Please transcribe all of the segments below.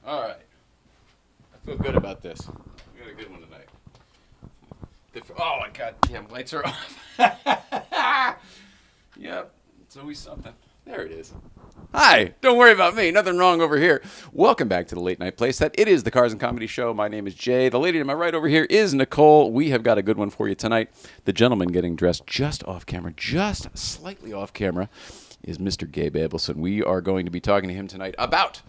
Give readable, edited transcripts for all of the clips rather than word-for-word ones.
All right. I feel good about this. We got a good one tonight. Oh, my goddamn lights are off. Yep. It's always something. There it is. Hi. Don't worry about me. Nothing wrong over here. Welcome back to the Late Night Playset. It is the Cars and Comedy Show. My name is Jay. The lady to my right over here is Nicole. We have got a good one for you tonight. The gentleman getting dressed just off camera, just slightly off camera, is Mr. Gabe Abelson. We are going to be talking to him tonight about...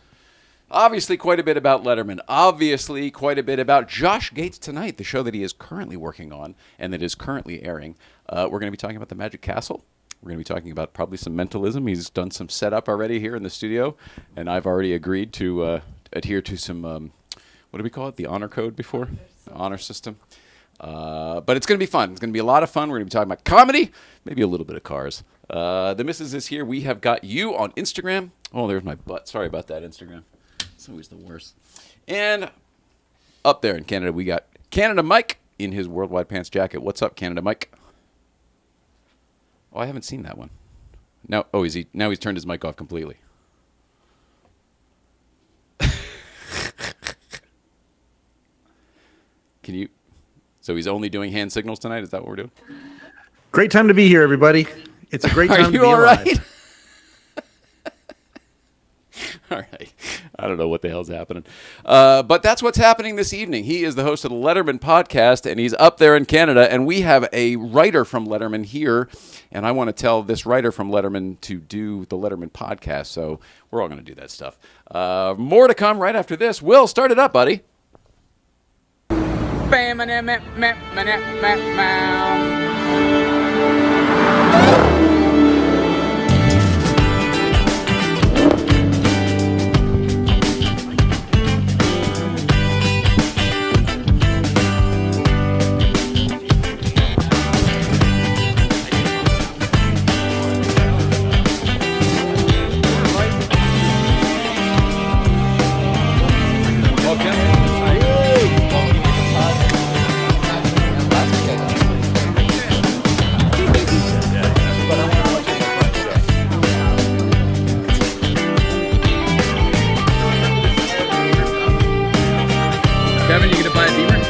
obviously, quite a bit about Letterman. Obviously, quite a bit about Josh Gates Tonight, the show that he is currently working on and that is currently airing. We're going to be talking about the Magic Castle. We're going to be talking about probably some mentalism. He's done some setup already here in the studio, and I've already agreed to adhere to some, what do we call it, the honor code before? The honor system. But it's going to be fun. It's going to be a lot of fun. We're going to be talking about comedy, maybe a little bit of cars. The missus is here. We have got you on Instagram. Oh, there's my butt. Sorry about that, Instagram. It's always the worst. And up there in Canada, we got Canada Mike in his Worldwide Pants jacket. What's up, Canada Mike? Oh, I haven't seen that one. Now, now he's turned his mic off completely. Can you? So he's only doing hand signals tonight? Is that what we're doing? Great time to be here, everybody. It's a great time to be alive. Are you all right? All right. I don't know what the hell's happening. But that's what's happening this evening. He is the host of the Letterman podcast, and he's up there in Canada. And we have a writer from Letterman here, and I want to tell this writer from Letterman to do the Letterman podcast. So we're all going to do that stuff. More to come right after this. Will, start it up, buddy. Kevin, you gonna buy a Beamer?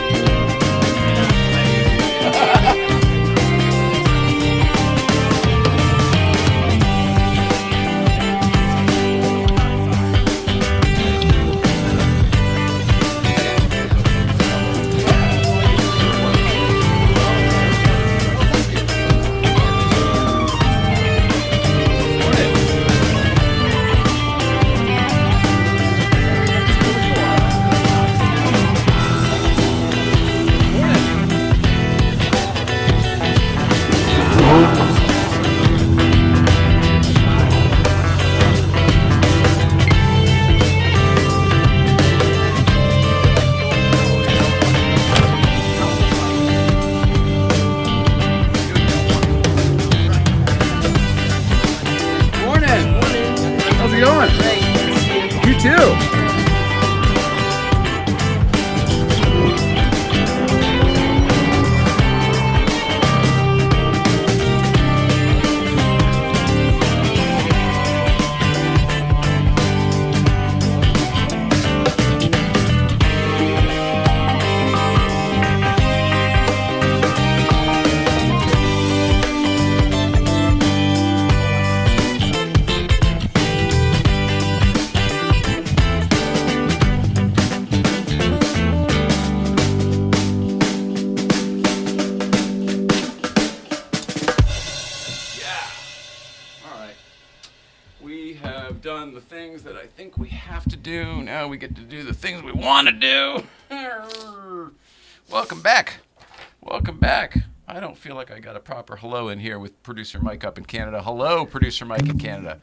The things that I think we have to do. Now we get to do the things we want to do. Welcome back. Welcome back. I don't feel like I got a proper hello in here with producer Mike up in Canada. Hello, producer Mike in Canada.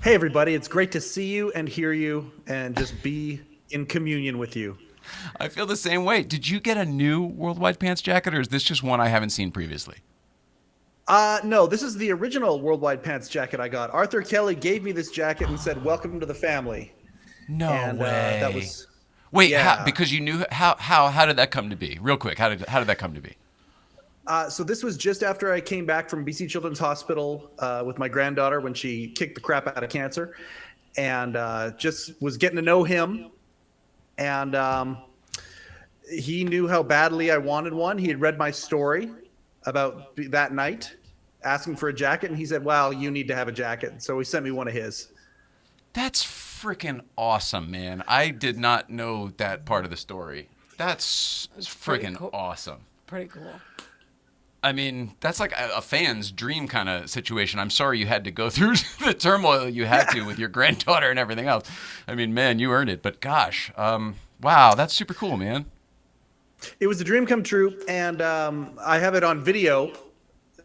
Hey, everybody. It's great to see you and hear you and just be in communion with you. I feel the same way. Did you get a new Worldwide Pants jacket, or is this just one I haven't seen previously? No, this is the original Worldwide Pants jacket I got. Arthur Kelly gave me this jacket and said, "Welcome to the family." No way. That was... Wait, yeah. Because you knew how did that come to be? Real quick, how did that come to be? So this was just after I came back from BC Children's Hospital with my granddaughter when she kicked the crap out of cancer. and just was getting to know him. And he knew how badly I wanted one. He had read my story about that night, asking for a jacket, and he said, "Well, you need to have a jacket." So he sent me one of his. That's freaking awesome, man. I did not know that part of the story. That's freaking cool. awesome. Pretty cool. I mean, that's like a fan's dream kind of situation. I'm sorry you had to go through the turmoil you had to with your granddaughter and everything else. I mean, man, you earned it. But gosh, wow, that's super cool, man. It was a dream come true, and I have it on video.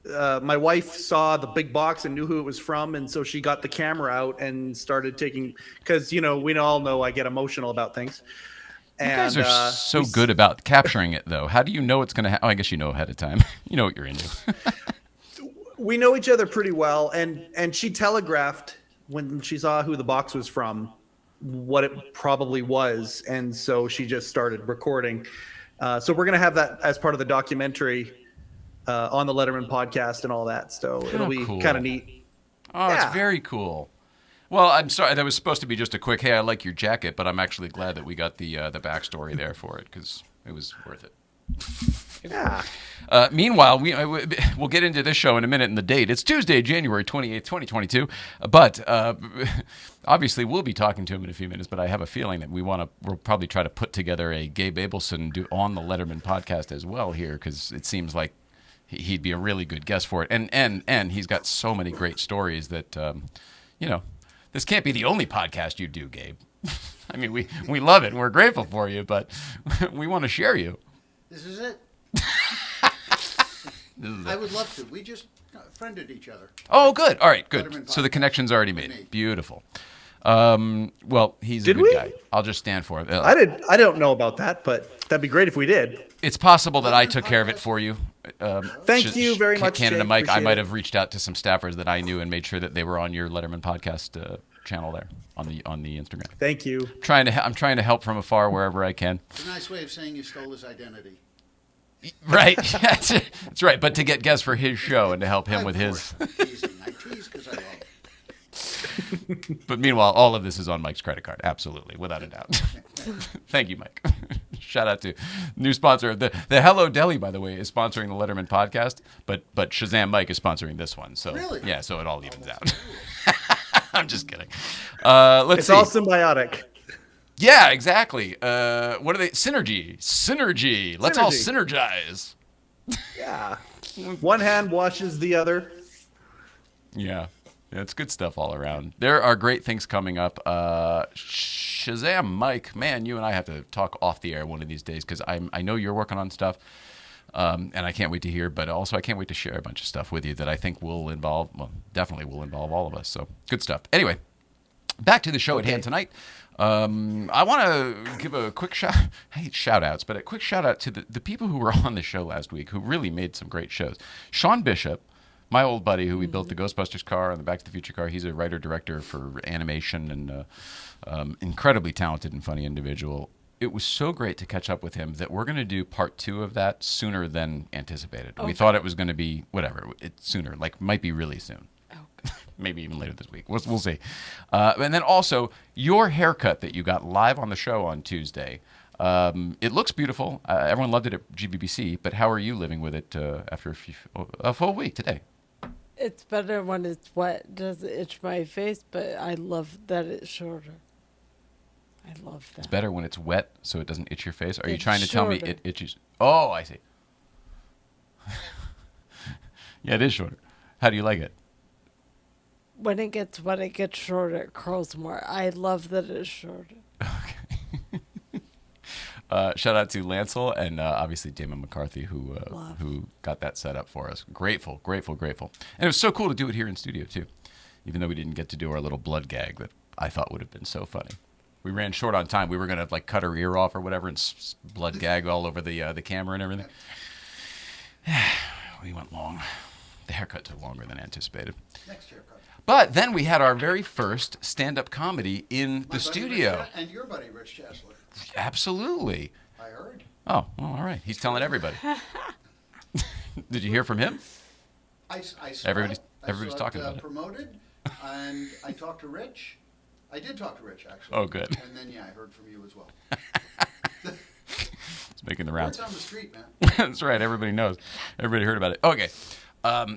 My wife saw the big box and knew who it was from, and so she got the camera out and started taking, because, you know, we all know I get emotional about things. You And, guys are so good about capturing it, though. How do you know it's going to happen? Oh, I guess you know ahead of time. You know what you're into. We know each other pretty well, and she telegraphed when she saw who the box was from what it probably was, and so she just started recording. So we're going to have that as part of the documentary on the Letterman podcast and all that. So it'll be cool. kind of neat. Oh, Yeah. it's very cool. Well, I'm sorry. That was supposed to be just a quick, hey, I like your jacket, but I'm actually glad that we got the backstory there for it because it was worth it. Yeah. Meanwhile, we'll get into this show in a minute and the date. It's Tuesday, January 28th, 2022. But obviously, we'll be talking to him in a few minutes, but I have a feeling that we'll probably try to put together a Gabe Abelson on the Letterman podcast as well here because it seems like he'd be a really good guest for it. And he's got so many great stories that, this can't be the only podcast you do, Gabe. I mean, we love it and we're grateful for you, but we want to share you. This is it. I would love to. We just friended each other. Oh, good. All right, good. Letterman So the connection's already made. Made. Beautiful. Well, he's Did a good we? guy. I'll just stand for it. I don't know about that, but that'd be great if we did. It's possible that I took care of it for you. Thank you very much, Canada Jake. Mike. I Appreciate might it. have reached out to some staffers that I knew and made sure that they were on your Letterman podcast channel there on the Instagram. Thank you. I'm trying to help from afar wherever I can. It's a nice way of saying you stole his identity. Right. That's right. But to get guests for his show and to help him with his. Teasing. I tease because I love it. But meanwhile, all of this is on Mike's credit card. Absolutely, without a doubt. Thank you, Mike. Shout out to new sponsor. The Hello Deli, by the way, is sponsoring the Letterman podcast, but Shazam Mike is sponsoring this one. So Really? yeah, so it all evens out. I'm just kidding. Let's It's see. all symbiotic. Yeah, exactly. What are they? Synergy. Let's all synergize. Yeah. One hand washes the other. Yeah, it's good stuff all around. There are great things coming up. Shazam, Mike, man, you and I have to talk off the air one of these days because I know you're working on stuff, and I can't wait to hear. But also, I can't wait to share a bunch of stuff with you that I think definitely will involve all of us. So good stuff. Anyway, back to the show at hand tonight. I want to give a quick I hate shout outs, but a quick shout out to the people who were on the show last week who really made some great shows. Sean Bishop, my old buddy who we built the Ghostbusters car and the Back to the Future car. He's a writer-director for animation and incredibly talented and funny individual. It was so great to catch up with him that we're going to do part 2 of that sooner than anticipated. Okay. We thought it was going to be sooner, like might be really soon. Maybe even later this week. We'll see. And then also, your haircut that you got live on the show on Tuesday. It looks beautiful. Everyone loved it at GBBC, but how are you living with it after a full week today? It's better when it's wet. It doesn't itch my face, but I love that it's shorter. I love that. It's better when it's wet so it doesn't itch your face? Are you It's trying to tell me shorter. it itches? Oh, I see. Yeah, it is shorter. How do you like it? When it gets wet, it gets shorter. It curls more. I love that it's shorter. Shout out to Lancel and obviously Damon McCarthy who got that set up for us. Grateful. And it was so cool to do it here in studio too, even though we didn't get to do our little blood gag that I thought would have been so funny. We ran short on time. We were gonna like cut her ear off or whatever and blood gag all over the camera and everything. We went long. The haircut took longer than anticipated. Next haircut. But then we had our very first stand-up comedy in the studio. And your buddy, Rich Chancellor. Absolutely. I heard. Oh, well, all right. He's telling everybody. Did you hear from him? I saw Everybody's it. I saw talking it, about it. promoted, and I talked to Rich, I did talk to Rich, actually. Oh, good. And then, yeah, I heard from you as well. It's making the rounds. Word's on the street, man. That's right. Everybody knows. Everybody heard about it. Okay.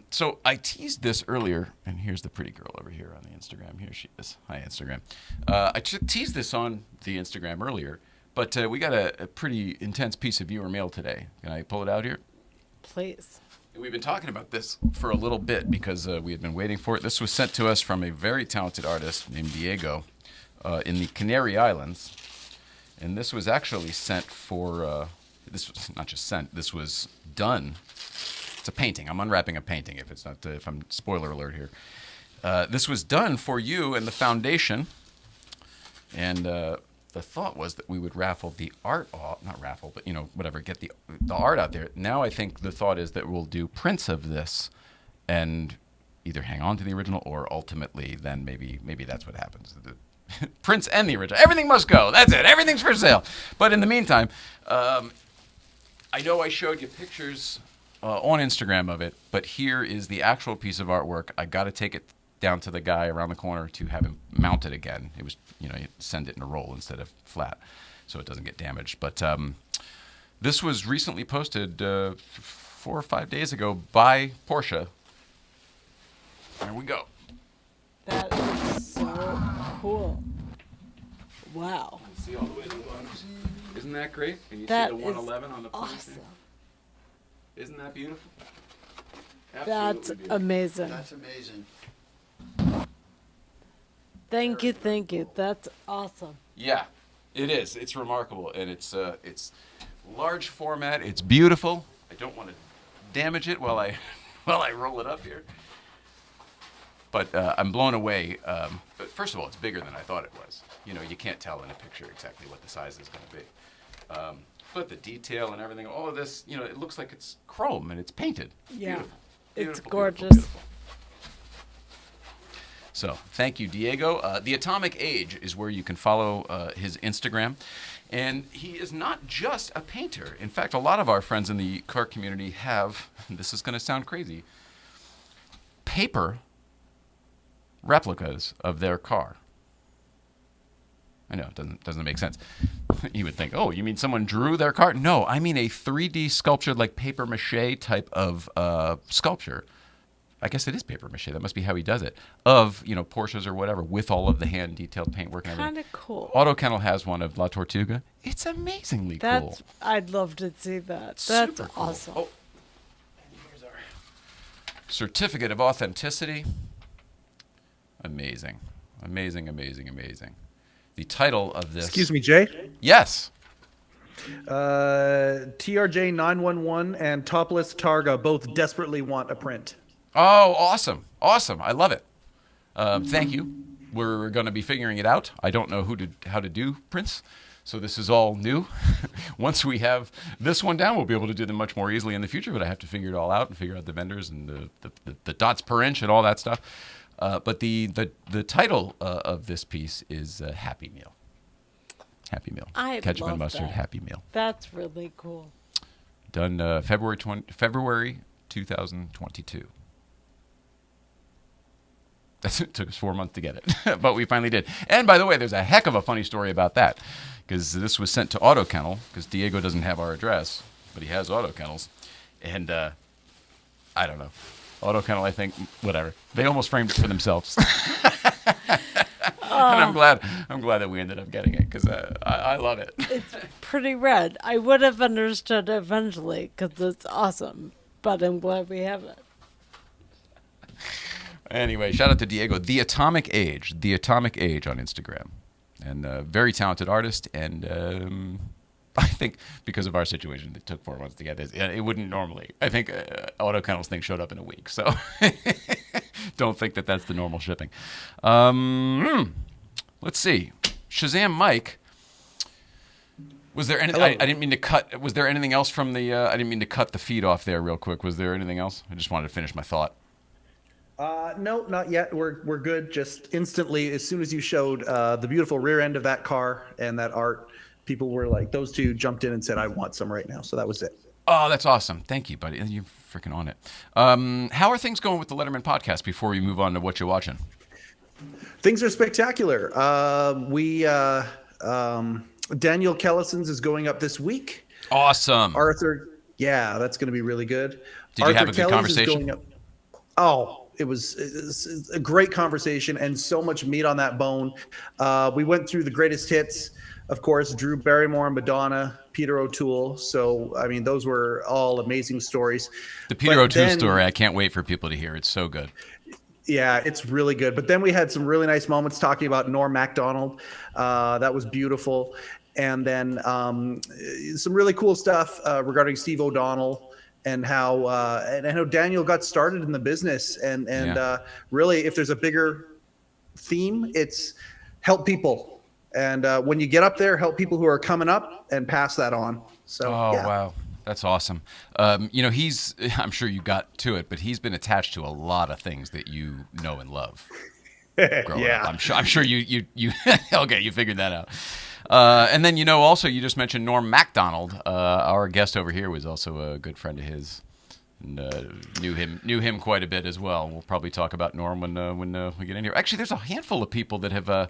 So I teased this earlier, and here's the pretty girl over here on the Instagram. Here she is. Hi, Instagram. I teased this on the Instagram earlier, but we got a pretty intense piece of viewer mail today. Can I pull it out here? Please. We've been talking about this for a little bit because we had been waiting for it. This was sent to us from a very talented artist named Diego in the Canary Islands. And this was actually sent for, this was not just sent, this was done. It's a painting. I'm unwrapping a painting if I'm spoiler alert here. This was done for you and the foundation. And the thought was that we would raffle the art off, not raffle, but whatever, get the art out there. Now I think the thought is that we'll do prints of this and either hang on to the original or ultimately then maybe that's what happens. The prints and the original. Everything must go. That's it. Everything's for sale. But in the meantime, I know I showed you pictures on Instagram of it, but here is the actual piece of artwork. I got to take it down to the guy around the corner to have him mount it again. It was, you send it in a roll instead of flat so it doesn't get damaged. But this was recently posted 4 or 5 days ago by Porsche. There we go. That is so cool. Wow. See all the way to the bottom. Isn't that great? And you That see the 111 on the front awesome. there? Isn't that beautiful? That's Absolutely beautiful. amazing. That's amazing. Thank you. That's awesome. Yeah, it is. It's remarkable, and it's large format. It's beautiful. I don't want to damage it while I roll it up here. But I'm blown away. But first of all, it's bigger than I thought it was. You can't tell in a picture exactly what the size is going to be. But the detail and everything, all of this, it looks like it's chrome and it's painted. Yeah. Beautiful. It's Beautiful, gorgeous. beautiful. So thank you, Diego. The Atomic Age is where you can follow his Instagram. And he is not just a painter. In fact, a lot of our friends in the car community have, this is going to sound crazy, paper replicas of their car. I know, it doesn't make sense. You would think, oh, you mean someone drew their car? No, I mean a 3D sculptured, like paper mache type of sculpture. I guess it is paper mache. That must be how he does it. Of, Porsches or whatever, with all of the hand detailed paintwork and everything. Kind of cool. Autokennel has one of La Tortuga. It's amazingly cool. I'd love to see that. That's Super cool. awesome. Oh, and here's our certificate of authenticity. Amazing. Amazing. The title of this. Excuse me, Jay. Yes. TRJ 911 and Topless Targa both desperately want a print. Oh, awesome. I love it. Thank you. We're going to be figuring it out. I don't know how to do prints, so this is all new. Once we have this one down, we'll be able to do them much more easily in the future, but I have to figure it all out and figure out the vendors and the dots per inch and all that stuff. But the title of this piece is Happy Meal. Happy Meal. Ketchup and mustard that. Happy Meal. That's really cool. Done February 2022. It took us 4 months to get it, but we finally did. And by the way, there's a heck of a funny story about that, because this was sent to AutoKennel, because Diego doesn't have our address, but he has AutoKennels, and I don't know. AutoKennel, I think, whatever. They almost framed it for themselves. And I'm glad that we ended up getting it, because I love it. It's pretty rad. I would have understood eventually because it's awesome, but I'm glad we have it. Anyway, shout out to Diego. The Atomic Age on Instagram. And a very talented artist. And I think because of our situation, it took 4 months to get this. It wouldn't normally. I think AutoKennel's thing showed up in a week. So don't think that that's the normal shipping. Let's see. Shazam Mike. Was there anything? I didn't mean to cut. Was there anything else from the? I didn't mean to cut the feed off there real quick. Was there anything else? I just wanted to finish my thought. No, not yet. We're good. Just instantly, as soon as you showed the beautiful rear end of that car and that art, people were like, those two jumped in and said, I want some right now. So that was it. Oh, that's awesome. Thank you, buddy. You're freaking on it. How are things going with the Letterman podcast before we move on to what you're watching? Things are spectacular. Daniel Kellison's is going up this week. Awesome. Arthur, yeah, that's going to be really good. Did you have a good conversation? It was a great conversation and so much meat on that bone. We went through the greatest hits, of course, Drew Barrymore, Madonna, Peter O'Toole. So, I mean, those were all amazing stories. The Peter O'Toole story, I can't wait for people to hear. It's so good. Yeah, it's really good. But then we had some really nice moments talking about Norm Macdonald. That was beautiful. And then some really cool stuff regarding Steve O'Donnell and how Daniel got started in the business. And really, if there's a bigger theme, it's help people. And when you get up there, help people who are coming up and pass that on. So, wow. That's awesome. I'm sure you got to it, but he's been attached to a lot of things that you know and love. Growing up. I'm sure you okay, you figured that out. And then, also you just mentioned Norm Macdonald. Our guest over here was also a good friend of his, and knew him quite a bit as well. We'll probably talk about Norm when we get in here. Actually, there's a handful of people that have are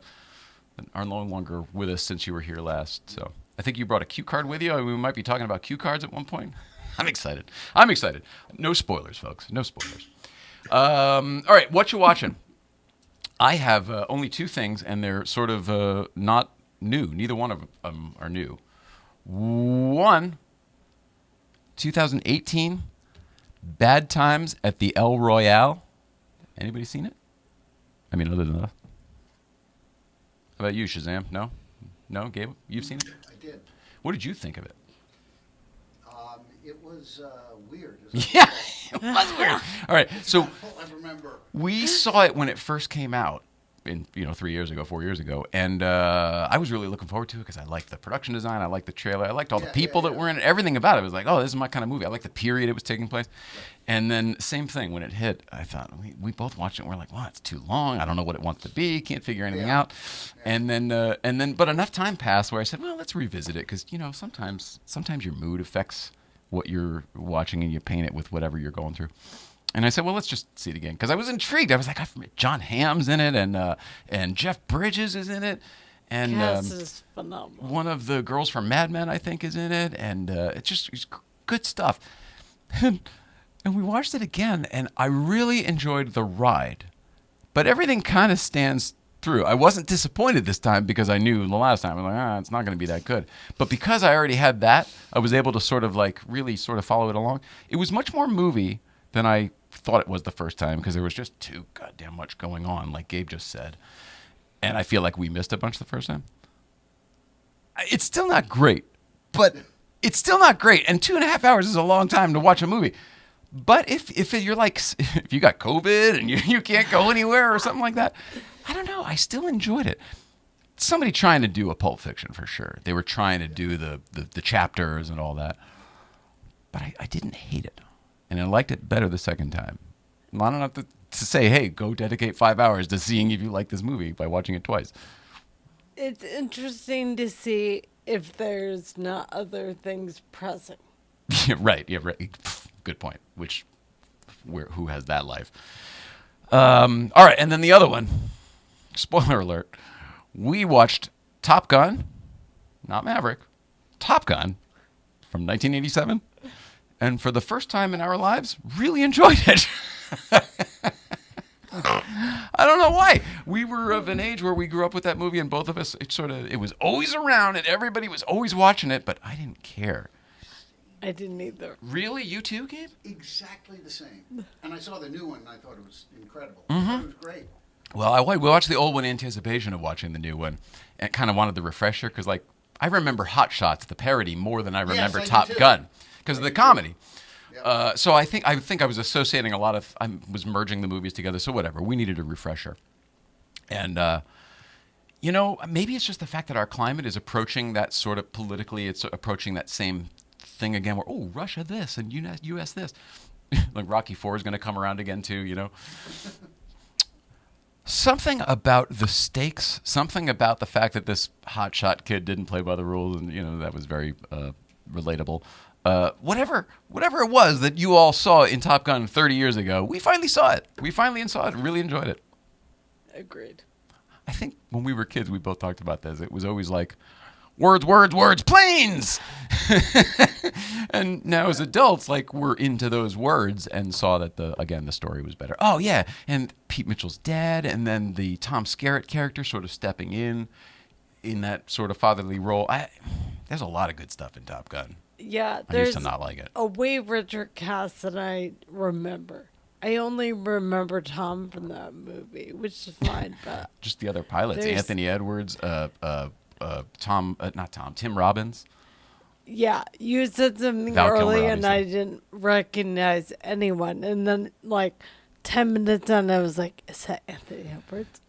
no longer with us since you were here last. So I think you brought a cue card with you. We might be talking about cue cards at one point. I'm excited. No spoilers, folks. No spoilers. All right, what you watching? I have only two things, and they're sort of not new. Neither one of them are new. One, 2018, Bad Times at the El Royale. Anybody seen it? I mean, other than that. How about you, Shazam? No, Gabe, you've seen it? I did. What did you think of it? It was weird. Yeah, it was weird. All right, so I remember. we saw it when it first came out, 4 years ago, and I was really looking forward to it because I liked the production design, I liked the trailer, I liked all the people that were in it, everything about it. I was like, oh, this is my kind of movie. I like the period it was taking place. And then same thing, when it hit, I thought, we both watched it and we're like, well, it's too long. I don't know what it wants to be. Can't figure anything out. And then, but enough time passed where I said, well, let's revisit it because, sometimes your mood affects what you're watching and you paint it with whatever you're going through. And I said, well, let's just see it again. Because I was intrigued. I was like, John Hamm's in it, and Jeff Bridges is in it. And Cast is phenomenal. one of the girls from Mad Men, I think, is in it. And it's good stuff. And we watched it again, and I really enjoyed the ride. But everything kind of stands through. I wasn't disappointed this time because I knew the last time. I'm like, it's not going to be that good. But because I already had that, I was able to sort of really sort of follow it along. It was much more movie than I thought it was the first time because there was just too goddamn much going on, like Gabe just said. And I feel like we missed a bunch the first time. It's still not great, but it's still not great. And 2.5 hours is a long time to watch a movie. But if you're if you got COVID and you can't go anywhere or something like that, I don't know. I still enjoyed it. Somebody trying to do a Pulp Fiction for sure. They were trying to do the chapters and all that. But I didn't hate it. And I liked it better the second time. Not enough to say, hey, go dedicate 5 hours to seeing if you like this movie by watching it twice. It's interesting to see if there's not other things present. Right. Yeah, right. Good point. Who has that life? All right. And then the other one, spoiler alert, we watched Top Gun, not Maverick, Top Gun from 1987. And for the first time in our lives, really enjoyed it. I don't know why. We were of an age where we grew up with that movie, and both of us, it was always around, and everybody was always watching it, but I didn't care. I didn't either. Really? You too, Gabe? Exactly the same. And I saw the new one, and I thought it was incredible. Mm-hmm. I thought it was great. Well, we watched the old one in anticipation of watching the new one, and kind of wanted the refresher, because, I remember Hot Shots, the parody, more than I remember I do Top too. Gun, because of the comedy. Yep. So I think I was associating I was merging the movies together. So whatever, we needed a refresher, and maybe it's just the fact that our climate is approaching that sort of politically. It's approaching that same thing again. Where Russia this and U.S. this, like Rocky IV is going to come around again too. Something about the stakes, something about the fact that this hotshot kid didn't play by the rules, and that was very relatable. Whatever it was that you all saw in Top Gun 30 years ago, we finally saw it. We finally saw it and really enjoyed it. Agreed. I think when we were kids, we both talked about this. It was always like, words, words, words, planes! And now as adults, like, we're into those words and saw that, the story was better. Oh, yeah, and Pete Mitchell's dad, and then the Tom Skerritt character sort of stepping in that sort of fatherly role. There's a lot of good stuff in Top Gun. Yeah, I used there's to not like it. a way richer cast than I remember. I only remember Tom from that movie, which is fine, but Just the other pilots. there's- Anthony Edwards, Tim Robbins. yeah, you said something Val Kilmer, early and I obviously. didn't recognize anyone. And then, like, 10 minutes on, I was like, is that Anthony Edwards?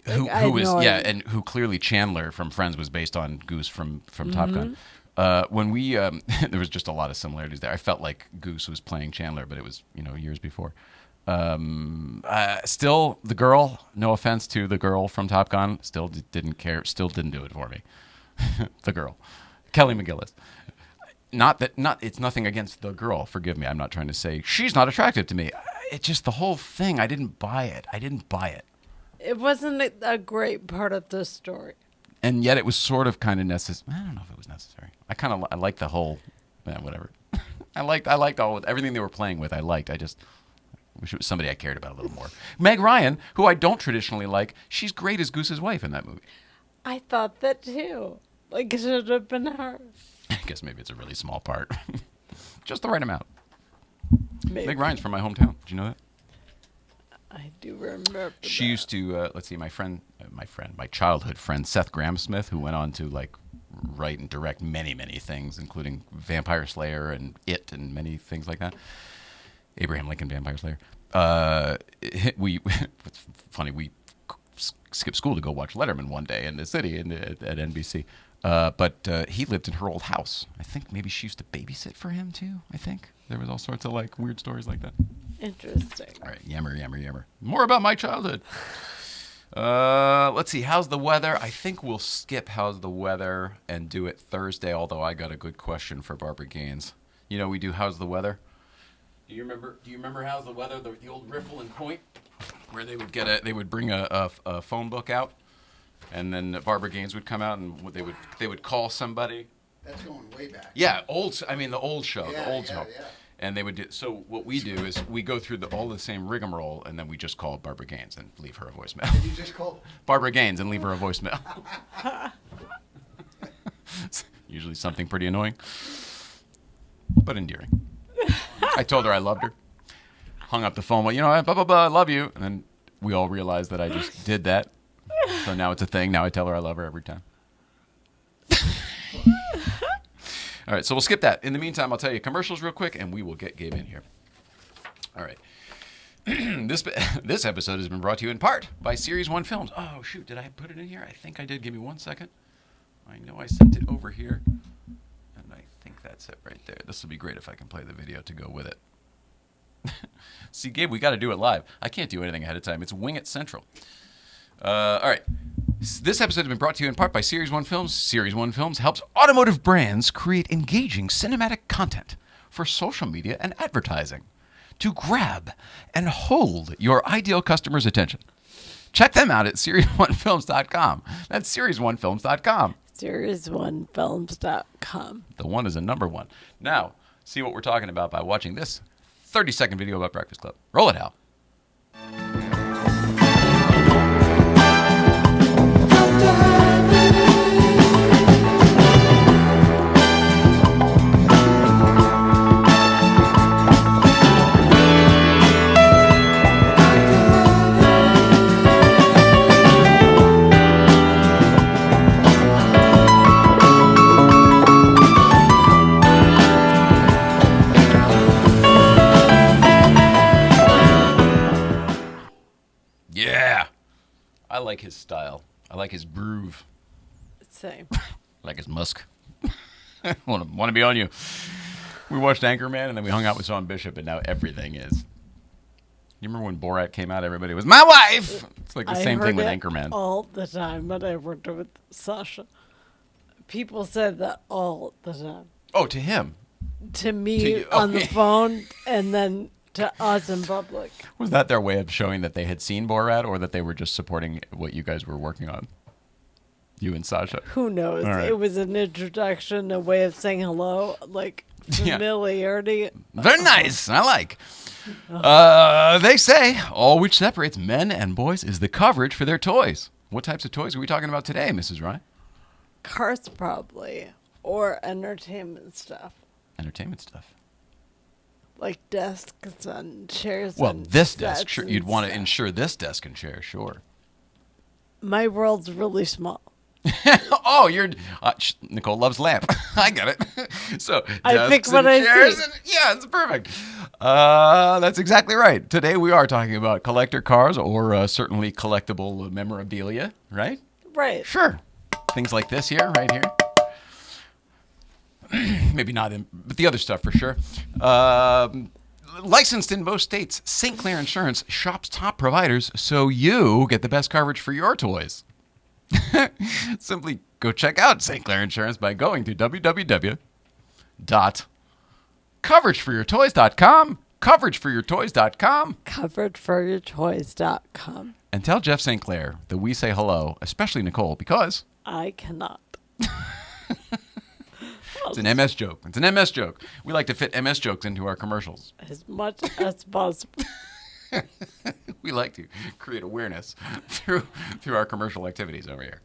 Who I had was no idea. and who clearly Chandler from Friends was based on Goose from Mm-hmm. Top Gun. When we there was just a lot of similarities there. I felt like Goose was playing Chandler, but it was years before. Still, the girl. No offense to the girl from Top Gun, still didn't care. Still didn't do it for me. The girl, Kelly McGillis. It's nothing against the girl. Forgive me. I'm not trying to say she's not attractive to me. It's just the whole thing. I didn't buy it. It wasn't a great part of the story. And yet it was sort of kind of necessary. I don't know if it was necessary. I liked the whole, whatever. I liked everything they were playing with. I liked. I just wish it was somebody I cared about a little more. Meg Ryan, who I don't traditionally like, she's great as Goose's wife in that movie. I thought that too. Like, it should have been her. I guess maybe it's a really small part. Just the right amount. Maybe. Meg Ryan's from my hometown. Did you know that? I do remember. She used to, let's see, my childhood friend, Seth Graham-Smith, who went on to, like, write and direct many, many things, including Vampire Slayer and It and many things like that. Abraham Lincoln Vampire Slayer. It's funny, we skipped school to go watch Letterman one day in the city at NBC. But he lived in her old house. I think maybe she used to babysit for him, too, I think. There was all sorts of, like, weird stories like that. Interesting. All right, yammer. More about my childhood. Let's see. How's the weather? I think we'll skip How's the Weather and do it Thursday, although I got a good question for Barbara Gaines. We do How's the Weather? Do you remember How's the Weather? The old riffle and point, where they would bring a phone book out, and then Barbara Gaines would come out and they would call somebody. That's going way back. Yeah, the old show, the old show. Yeah. And they would do, so what we do is we go through all the same rigmarole, and then we just call Barbara Gaines and leave her a voicemail. Did you just call? Barbara Gaines and leave her a voicemail. It's usually something pretty annoying, but endearing. I told her I loved her. Hung up the phone. Well, blah, blah, blah, I love you. And then we all realized that I just did that. So now it's a thing. Now I tell her I love her every time. All right, so we'll skip that. In the meantime, I'll tell you commercials real quick, and we will get Gabe in here. All right. This episode has been brought to you in part by Series 1 Films. Oh, shoot, did I put it in here? I think I did. Give me 1 second. I know I sent it over here, and I think that's it right there. This will be great if I can play the video to go with it. See, Gabe, we got to do it live. I can't do anything ahead of time. It's Wing It Central. All right. This episode has been brought to you in part by Series 1 Films. Series 1 Films helps automotive brands create engaging cinematic content for social media and advertising to grab and hold your ideal customer's attention. Check them out at series1films.com. That's series1films.com. Series1films.com. The one is a number one. Now, see what we're talking about by watching this 30-second video about Breakfast Club. Roll it, Hal. Yeah. I like his style. I like his groove. Same. I like his musk. want to be on you. We watched Anchorman, and then we hung out with Sean Bishop, and now everything is. You remember when Borat came out? Everybody was, my wife! It's like the same thing with Anchorman. All the time when I worked with Sasha. People said that all the time. Oh, to him. To me To you. on the Okay. phone, and then to us in public. Was that their way of showing that they had seen Borat, or that they were just supporting what you guys were working on? You and Sasha. Who knows? All right. It was an introduction, a way of saying hello, like Yeah. familiarity. Very nice. I like. They say all which separates men and boys is the coverage for their toys. What types of toys are we talking about today, Mrs. Ryan? Cars, probably. Or entertainment stuff. Entertainment stuff. Like desks and chairs. Well, and this desk, sets sure, and you'd want to stuff. insure this desk and chair, sure. My world's really small. Oh, Nicole loves lamp. I get it. So I desks pick what and I chairs see. yeah, it's perfect. That's exactly right. Today we are talking about collector cars, or certainly collectible memorabilia, right? Right. Sure. Things like this here, right here. Maybe not, but the other stuff for sure. Licensed in most states, St. Clair Insurance shops top providers so you get the best coverage for your toys. Simply go check out St. Clair Insurance by going to www.coverageforyourtoys.com, coverageforyourtoys.com, Coveredforyourtoys.com. and tell Jeff St. Clair that we say hello, especially Nicole, because I cannot. it's an MS joke. It's an MS joke. We like to fit MS jokes into our commercials. As much as possible. We like to create awareness through our commercial activities over here.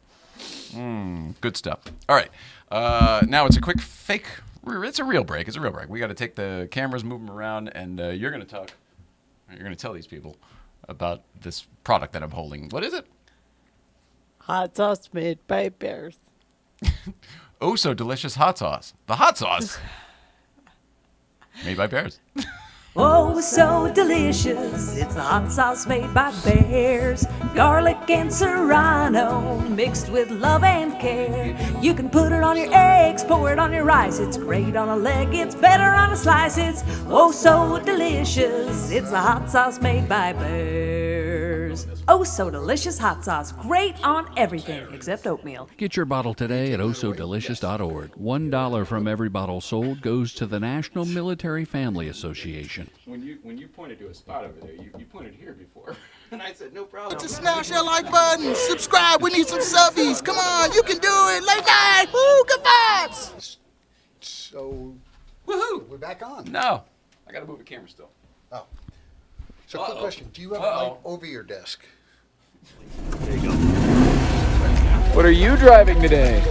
Good stuff. All right. Now it's a quick fake. It's a real break. It's a real break. We got to take the cameras, move them around, and you're going to talk. You're going to tell these people about this product that I'm holding. What is it? Hot sauce made by bears. Oh, so delicious hot sauce. The hot sauce made by bears. Oh, so delicious. It's the hot sauce made by bears. Garlic and serrano mixed with love and care. You can put it on your eggs, pour it on your rice. It's great on a leg, it's better on a slice. It's oh, so delicious. It's the hot sauce made by bears. Oh, so delicious hot sauce. Great on everything except oatmeal. Get your bottle today at ohsodelicious.org. $1 from every bottle sold goes to the National Military Family Association. When you pointed to a spot over there, you pointed here before, and I said no problem. To smash that like button, subscribe. We need some subbies. Come on, you can do it. Late night, woo, good vibes. So, Woohoo! we're back on. No, I got to move the camera still. Oh. So, quick question. Do you have a Uh-oh. light over your desk? What are you driving today?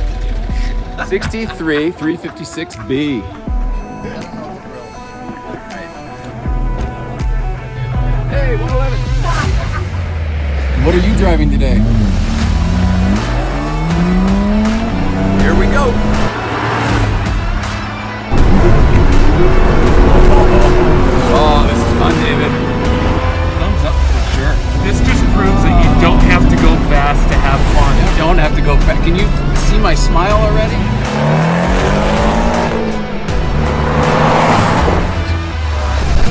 63 356B. Hey, 111. What are you driving today? Here we go. Oh, this is fun, David. Thumbs up for sure. This just proves that you don't have to go fast to have fun. You don't have to go fast. Can you see my smile already?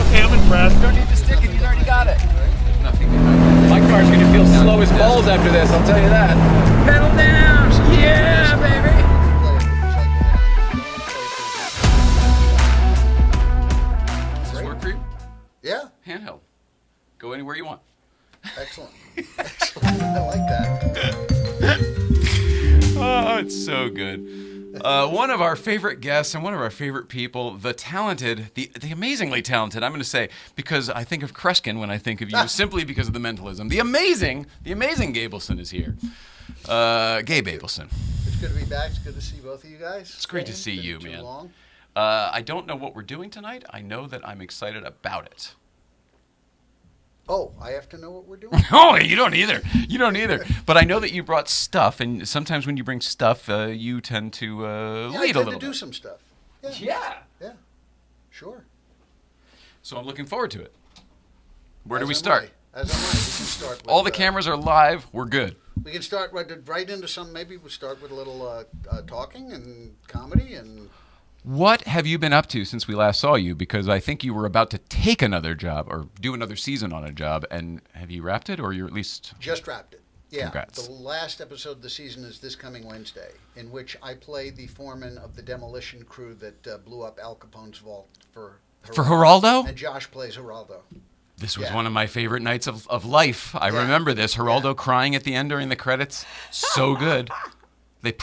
Okay, I'm impressed. Don't need to stick it. He's already got it. Nothing behind. My car's gonna feel slow as balls after this. I'll tell you that. Pedal down. Yeah, baby. Does this work for you? Yeah. Handheld. Go anywhere you want. Excellent. Excellent. I like that. Oh, it's so good. One of our favorite guests and one of our favorite people, the talented, the amazingly talented, I'm going to say, because I think of Kreskin when I think of you, simply because of the mentalism. The amazing Gabe Abelson is here. Gabe Abelson. It's good to be back. It's good to see both of you guys. It's great to see Been you, too man. long. I don't know what we're doing tonight. I know that I'm excited about it. Oh, I have to know what we're doing? Oh, you don't either. You don't either. But I know that you brought stuff, and sometimes when you bring stuff, you tend to Yeah, I lead a tend little to do bit. some stuff. Yeah. Yeah. Yeah. Sure. So I'm looking forward to it. Where do As we am start? I. As am I. We can start with, All the cameras are live. We're good. We can start right into some. Maybe we'll start with a little talking and comedy and. What have you been up to since we last saw you? Because I think you were about to take another job or do another season on a job. And have you wrapped it, or you're at least... Just wrapped it. Yeah. Congrats. The last episode of the season is this coming Wednesday, in which I play the foreman of the demolition crew that blew up Al Capone's vault for For Geraldo? And Josh plays Geraldo. This was Yeah. one of my favorite nights of life. I remember this. Geraldo crying at the end during the credits. So good. They've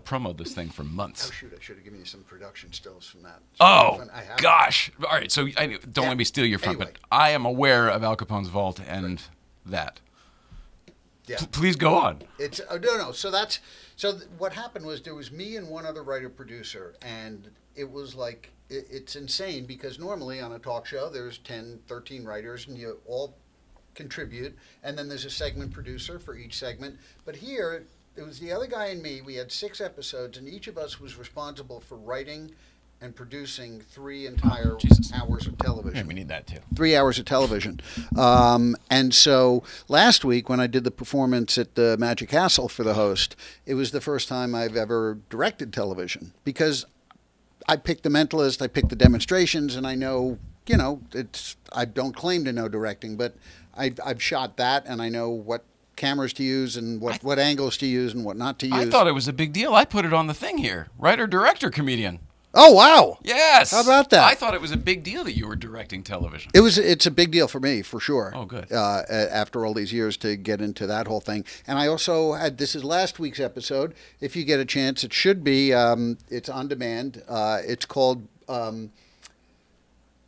promoted this thing for months. Oh, shoot. I should have given you some production stills from that. Oh, I have gosh. All right, so don't let me steal your front, Anyway. but I am aware of Al Capone's vault and that. Yeah. Please go on. It's no. What happened was there was me and one other writer producer, and it was like it's insane because normally on a talk show there's 10, 13 writers and you all contribute, and then there's a segment producer for each segment. But here it was the other guy and me. We had 6 episodes, and each of us was responsible for writing and producing 3 entire hours of television. Yeah, we need that too. 3 hours of television. And so last week when I did the performance at the Magic Castle for the host, it was the first time I've ever directed television because I picked the Mentalist, I picked the demonstrations, and I know, I don't claim to know directing, but I've shot that and I know what cameras to use and what angles to use and what not to use. I thought it was a big deal. I put it on the thing here. Writer, director, comedian. Oh, wow. Yes. How about that? I thought it was a big deal that you were directing television. It's a big deal for me, for sure. Oh, good. After all these years to get into that whole thing. And I also had, this is last week's episode. If you get a chance, it should be, it's on demand. It's called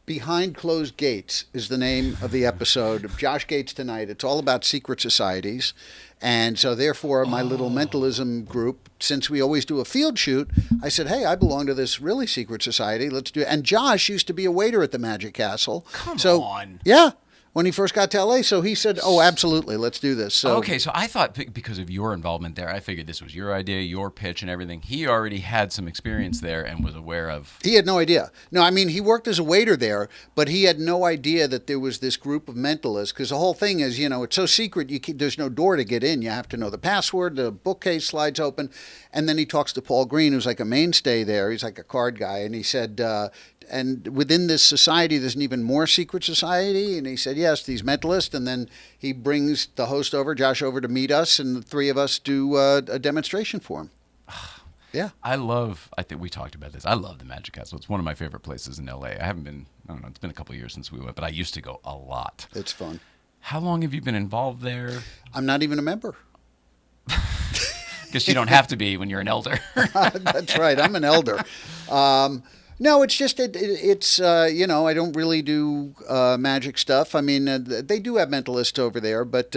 Behind Closed Gates is the name of the episode of Josh Gates Tonight. It's all about secret societies. And so therefore, my little Mentalism group, since we always do a field shoot, I said, hey, I belong to this really secret society. Let's do it. And Josh used to be a waiter at the Magic Castle. Come on. Yeah. When he first got to LA. So he said, oh, absolutely. Let's do this. So, Okay, so I thought because of your involvement there, I figured this was your idea, your pitch and everything. He already had some experience there and was aware of... He had no idea. No, I mean, he worked as a waiter there, but he had no idea that there was this group of mentalists, because the whole thing is, it's so secret, there's no door to get in. You have to know the password, the bookcase slides open, and then he talks to Paul Green, who's like a mainstay there. He's like a card guy, and he said... and within this society, there's an even more secret society. And he said, yes, these mentalists. And then he brings the host over, Josh, over to meet us. And the 3 of us do a demonstration for him. Yeah. I think we talked about this. I love the Magic Castle. It's one of my favorite places in LA. I don't know, it's been a couple of years since we went, but I used to go a lot. It's fun. How long have you been involved there? I'm not even a member. Because you don't have to be when you're an elder. That's right. I'm an elder. No, it's just it's I don't really do magic stuff. I mean, they do have mentalists over there, but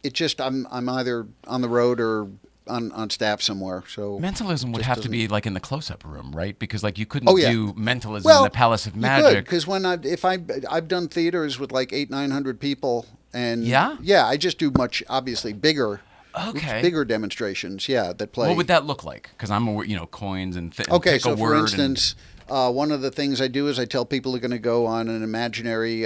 it's just I'm either on the road or on staff somewhere. So Mentalism would have to be like in the close-up room, right? Because like you couldn't Oh, yeah. do mentalism in the Palace of Magic. Because when I've done theaters with like 800-900 people, and Yeah? I just do much obviously bigger. Okay. Bigger demonstrations, that play. What would that look like? Because I'm aware, coins and Okay, pick a so for word instance, one of the things I do is I tell people they're going to go on an imaginary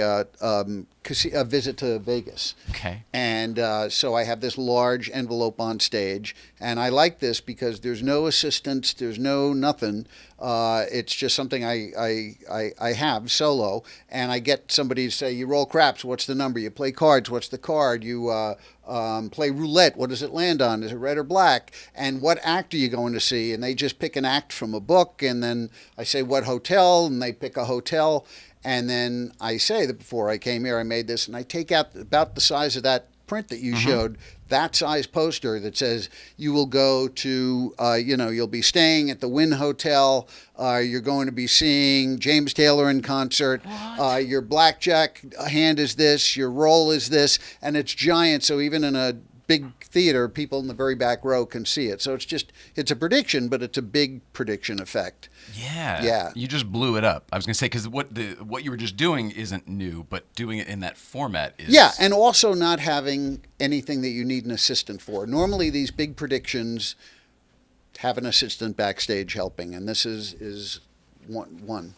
visit to Vegas. Okay. And so I have this large envelope on stage, and I like this because there's no assistance, there's no nothing. It's just something I have solo, and I get somebody to say, you roll craps, what's the number? You play cards, what's the card? You play roulette, what does it land on? Is it red or black? And what act are you going to see? And they just pick an act from a book, and then I say, what hotel? And they pick a hotel. And then I say that before I came here, I made this, and I take out about the size of that print that you showed, that size poster that says you will go to, you'll be staying at the Wynn Hotel. You're going to be seeing James Taylor in concert. Your blackjack hand is this. Your roll is this. And it's giant, so even in a big theater, people in the very back row can see it. So it's a prediction, but it's a big prediction effect. Yeah. Yeah. You just blew it up. I was going to say, because what you were just doing isn't new, but doing it in that format is... Yeah, and also not having anything that you need an assistant for. Normally, these big predictions have an assistant backstage helping, and this is one.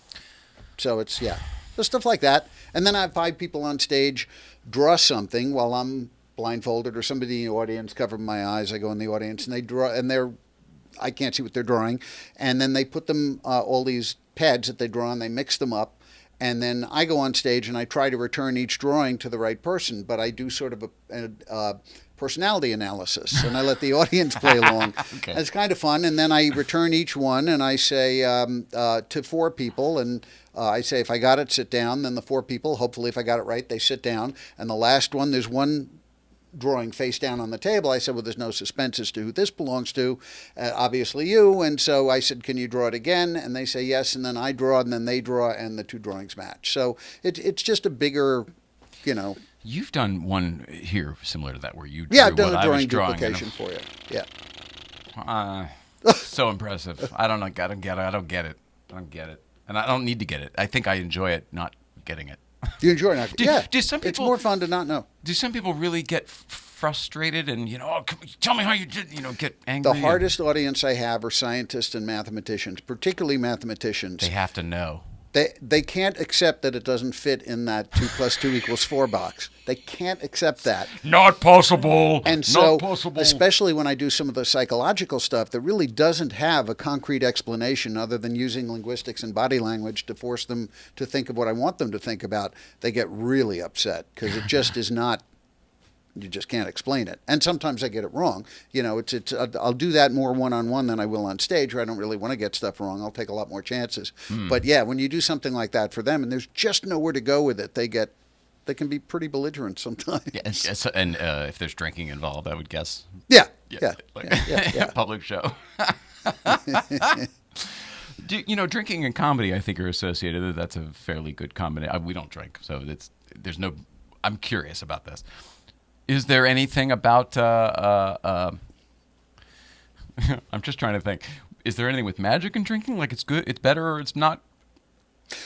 So it's, so stuff like that. And then I have 5 people on stage draw something while I'm blindfolded, or somebody in the audience covering my eyes. I go in the audience, and they draw, and I can't see what they're drawing. And then they put them, all these pads that they draw on, they mix them up, And then I go on stage and I try to return each drawing to the right person, but I do sort of a personality analysis, and I let the audience play along. Okay. It's kind of fun, and then I return each one, and I say to 4 people, and I say, if I got it, sit down. Then the 4 people, hopefully if I got it right, they sit down. And the last one, there's one drawing face down on the table. I said, well, there's no suspense as to who this belongs to. Obviously you. And so I said, can you draw it again? And they say yes, and then I draw, and then they draw, and the 2 drawings match. So it's just a bigger, you know. You've done one here similar to that where you drew Yeah, I've done what a I was drawing drawing. duplication for you. Yeah. So impressive. I don't get it. And I don't need to get it. I think I enjoy it not getting it. You enjoy it? Yeah. Do some people, it's more fun to not know. Do some people really get frustrated and, tell me how you did, get angry? The hardest audience I have are scientists and mathematicians, particularly mathematicians. They have to know. They can't accept that it doesn't fit in that 2 + 2 = 4 box. They can't accept that. Not possible. And so, Not possible. especially when I do some of the psychological stuff that really doesn't have a concrete explanation other than using linguistics and body language to force them to think of what I want them to think about, they get really upset because it just is not. You just can't explain it. And sometimes I get it wrong. I'll do that more one-on-one than I will on stage where I don't really want to get stuff wrong. I'll take a lot more chances. But yeah, when you do something like that for them and there's just nowhere to go with it, they can be pretty belligerent sometimes. Yeah, and if there's drinking involved, I would guess. Yeah. Public show. Drinking and comedy, I think, are associated. That's a fairly good combination. We don't drink, so there's no. I'm curious about this. Is there anything about? I'm just trying to think. Is there anything with magic and drinking? Like it's good, it's better, or it's not?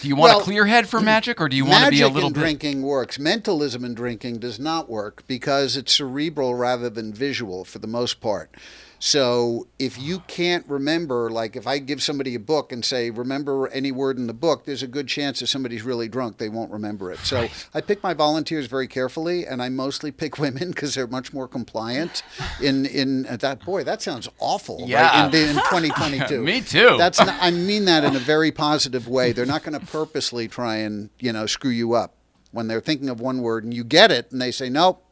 Do you want a clear head for magic, or do you want to be a little bit? Magic and drinking works. Mentalism and drinking does not work because it's cerebral rather than visual for the most part. So if you can't remember, like if I give somebody a book and say, remember any word in the book, there's a good chance if somebody's really drunk, they won't remember it. So I pick my volunteers very carefully, and I mostly pick women because they're much more compliant in that. Boy, that sounds awful. Yeah. Right? In 2022. Me too. I mean that in a very positive way. They're not going to purposely try and, screw you up when they're thinking of one word and you get it and they say, nope.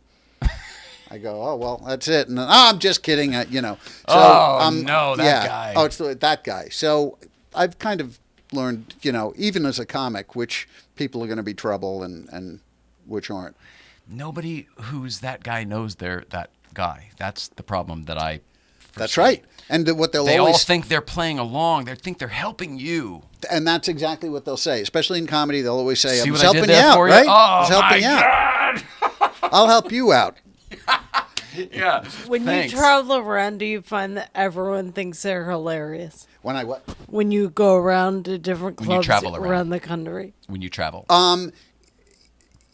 I go, oh, well, that's it. And then, I'm just kidding, So, no, that guy. Oh, it's that guy. So I've kind of learned, even as a comic, which people are going to be trouble and which aren't. Nobody who's that guy knows they're that guy. That's the problem that I foresee. That's right. And what they all think they're playing along. They think they're helping you. And that's exactly what they'll say. Especially in comedy, they'll always say, I was helping you out, right? Oh, I was helping my God. I'll help you out. Yeah. When Thanks. you travel around, do you find that everyone thinks they're hilarious? When I what? When you go around to different When you clubs travel around the country. When you travel. Yeah.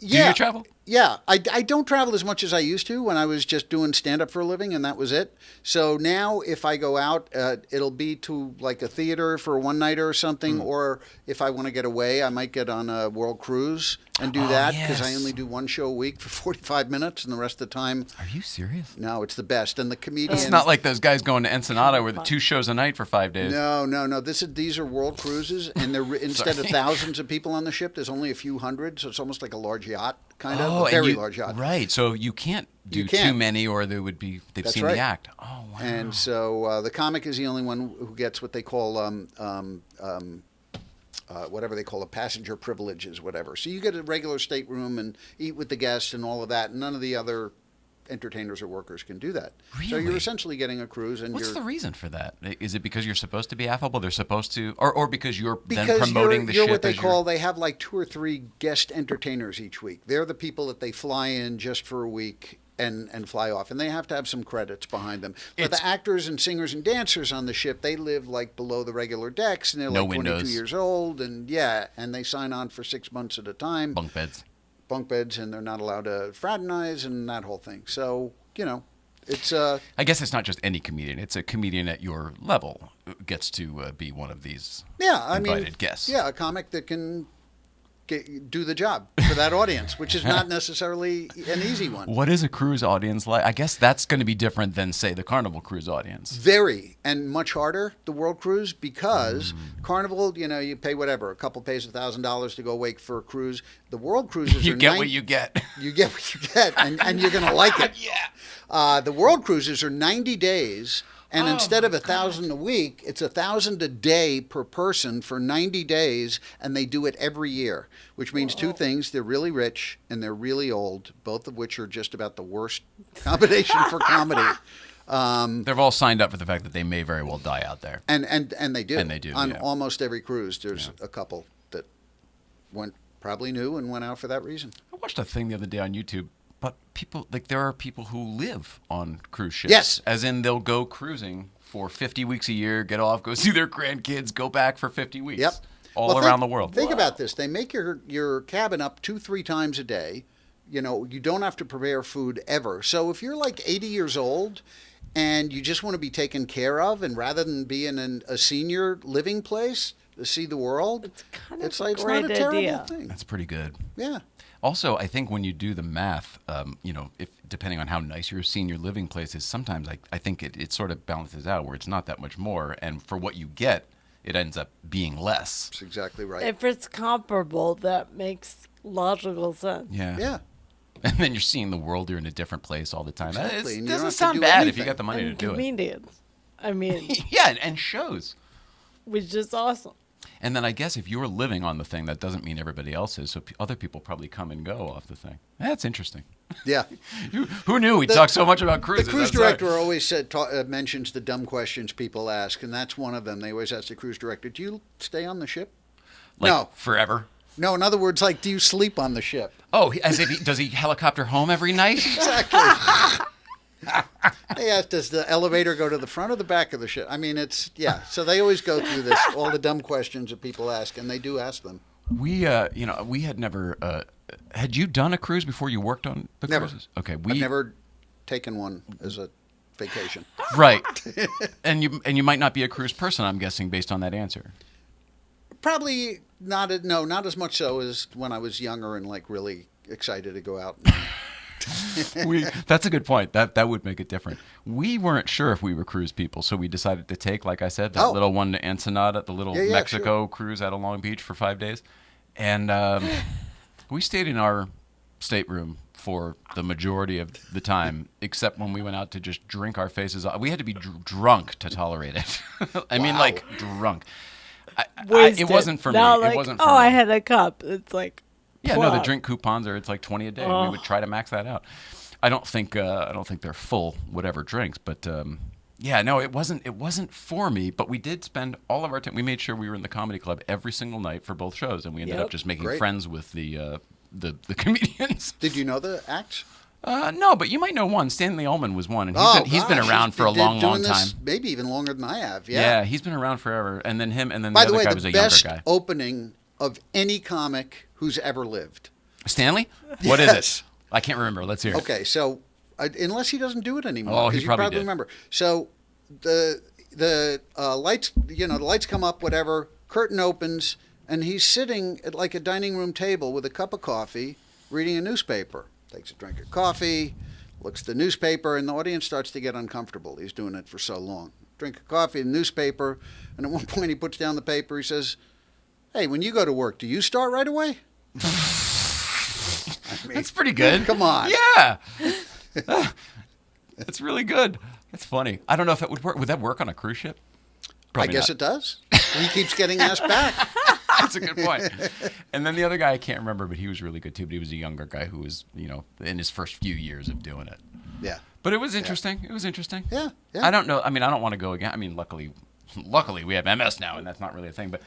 Do you travel? Yeah, I don't travel as much as I used to when I was just doing stand-up for a living, and that was it. So now if I go out, it'll be to like a theater for a one-nighter or something, or if I want to get away, I might get on a world cruise and do that because I only do one show a week for 45 minutes, and the rest of the time... Are you serious? No, it's the best. And the comedian... It's not like those guys going to Ensenada where the 2 shows a night for 5 days. No. These are world cruises, and they're instead of thousands of people on the ship, there's only a few hundred, so it's almost like a large yacht. Kind of a very large yacht. Right. So you can't do too many or they've That's seen right. the act. Oh, wow. And so the comic is the only one who gets what they call whatever they call passenger privileges, whatever. So you get a regular stateroom and eat with the guests and all of that. And none of the other entertainers or workers can do that. Really? So you're essentially getting a cruise. And what's the reason for that? Is it because you're supposed to be affable? They're supposed to, or because you're then promoting the you're ship? What they call, they have like 2 or 3 guest entertainers each week. They're the people that they fly in just for a week and fly off, and they have to have some credits behind them. But the actors and singers and dancers on the ship, they live like below the regular decks, and they're like 22 years old, and and they sign on for 6 months at a time. Bunk beds, and they're not allowed to fraternize and that whole thing. So, it's... I guess it's not just any comedian. It's a comedian at your level who gets to be one of these invited guests. Yeah, a comic that can do the job for that audience, which is not necessarily an easy one. What is a cruise audience like? I guess that's going to be different than, say, the Carnival cruise audience. Very, and much harder, the World Cruise, because Carnival, you pay whatever. A couple pays $1,000 to go wake for a cruise. The World Cruises You get what you get. You get what you get, and you're going to like it. Yeah. The World Cruises are 90 days, and instead of $1,000 a week, it's $1,000 a day per person for 90 days, and they do it every year, which means two things. They're really rich, and they're really old, both of which are just about the worst combination for comedy. They've all signed up for the fact that they may very well die out there. And they do. And they do, On yeah. almost every cruise, there's a couple that probably knew and went out for that reason. I watched a thing the other day on YouTube, but there are people who live on cruise ships. Yes. As in they'll go cruising for 50 weeks a year, get off, go see their grandkids, go back for 50 weeks. Yep. All around the world. Think about this. They make your cabin up 2-3 times a day. You don't have to prepare food ever. So if you're like 80 years old and you just want to be taken care of, and rather than be in a senior living place to see the world, it's not a terrible thing. That's pretty good. Yeah. Also, I think when you do the math, if depending on how nice your senior living place is, sometimes I think it sort of balances out where it's not that much more, and for what you get, it ends up being less. That's exactly right. If it's comparable, that makes logical sense. Yeah. Yeah. And then you're seeing the world. You're in a different place all the time. Exactly, It and you don't doesn't have to sound do bad if anything. you got the money to And do it. comedians. I mean, Yeah, and shows. which is awesome. And then I guess if you're living on the thing, that doesn't mean everybody else is. So other people probably come and go off the thing. That's interesting. Yeah. Who knew we talked so much about The cruises? cruise That's right. director always mentions the dumb questions people ask, and that's one of them. They always ask the cruise director, "Do you stay on the ship?" No. Forever. No, in other words, like, do you sleep on the ship? Oh, as if does he helicopter home every night? Exactly. They ask, does the elevator go to the front or the back of the ship? I mean, so they always go through this, all the dumb questions that people ask, and they do ask them. We had never. Had you done a cruise before you worked on the Never. cruises? Okay, I've never taken one as a vacation. Right, and you might not be a cruise person. I'm guessing based on that answer. Probably not. Not as much so as when I was younger and like really excited to go out. That's a good point. That would make it different. We weren't sure if we were cruise people, so we decided to take, like I said, that little one to Ensenada, the little Mexico cruise out of Long Beach for 5 days, and we stayed in our stateroom for the majority of the time, except when we went out to just drink our faces off. We had to be drunk to tolerate it. I mean, like drunk. It wasn't for me. Like, it wasn't for oh, me. I had a cup. It's like, Yeah, no, the plop. drink coupons are it's like 20 a day. We would try to max that out. I don't think they're full whatever drinks, but it wasn't for me. But we did spend all of our time. We made sure we were in the comedy club every single night for both shows, and we ended up just making friends with the comedians. Did you know the acts? No, but you might know one. Stanley Ullman was one, and he's been gosh, around for a long doing time. this maybe even longer than I have. Yeah, he's been around forever. And then him, and then By the the other way, guy the was a younger best guy. opening of any comic who's ever lived. Stanley? What is Yes. it? I can't remember. Let's hear it. Okay, so unless he doesn't do it anymore, Oh, he 'cause you probably probably did. remember. So the lights, the lights come up, whatever. Curtain opens, and he's sitting at like a dining room table with a cup of coffee, reading a newspaper. Takes a drink of coffee, looks at the newspaper, and the audience starts to get uncomfortable. He's doing it for so long. Drink of coffee, newspaper, and at one point he puts down the paper. He says, "Hey, when you go to work, do you start right away?" That's pretty good. Come on. Yeah. That's really good. That's funny. I don't know if that would work. Would that work on a cruise ship? I guess it does. He keeps getting asked back. That's a good point. And then the other guy I can't remember, but he was really good too. But he was a younger guy who was, in his first few years of doing it. Yeah. But it was interesting. It was interesting. Yeah. Yeah. I don't know. I mean, I don't want to go again. I mean, luckily we have MS now, and that's not really a thing. But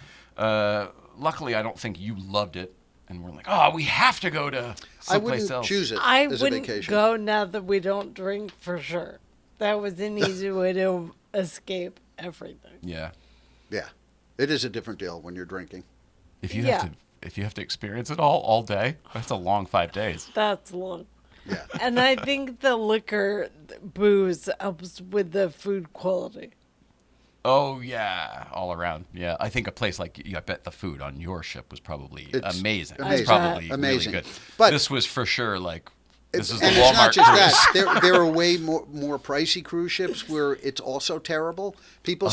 luckily, I don't think you loved it. And we're like, oh, we have to go to someplace I wouldn't else. choose it I as a wouldn't vacation. go now that we don't drink for sure. That was an easy way to escape everything. Yeah. Yeah. It is a different deal when you're drinking. If you have to experience it all day, that's a long 5 days. That's long. Yeah. And I think the liquor, booze, helps with the food quality. Oh yeah, all around. Yeah, I think a place like I bet the food on your ship was probably It's amazing. amazing. It's probably Amazing. really good. But- this was for sure like this is the And Walmart it's not just cruise. that. There are way more pricey cruise ships where it's also terrible. People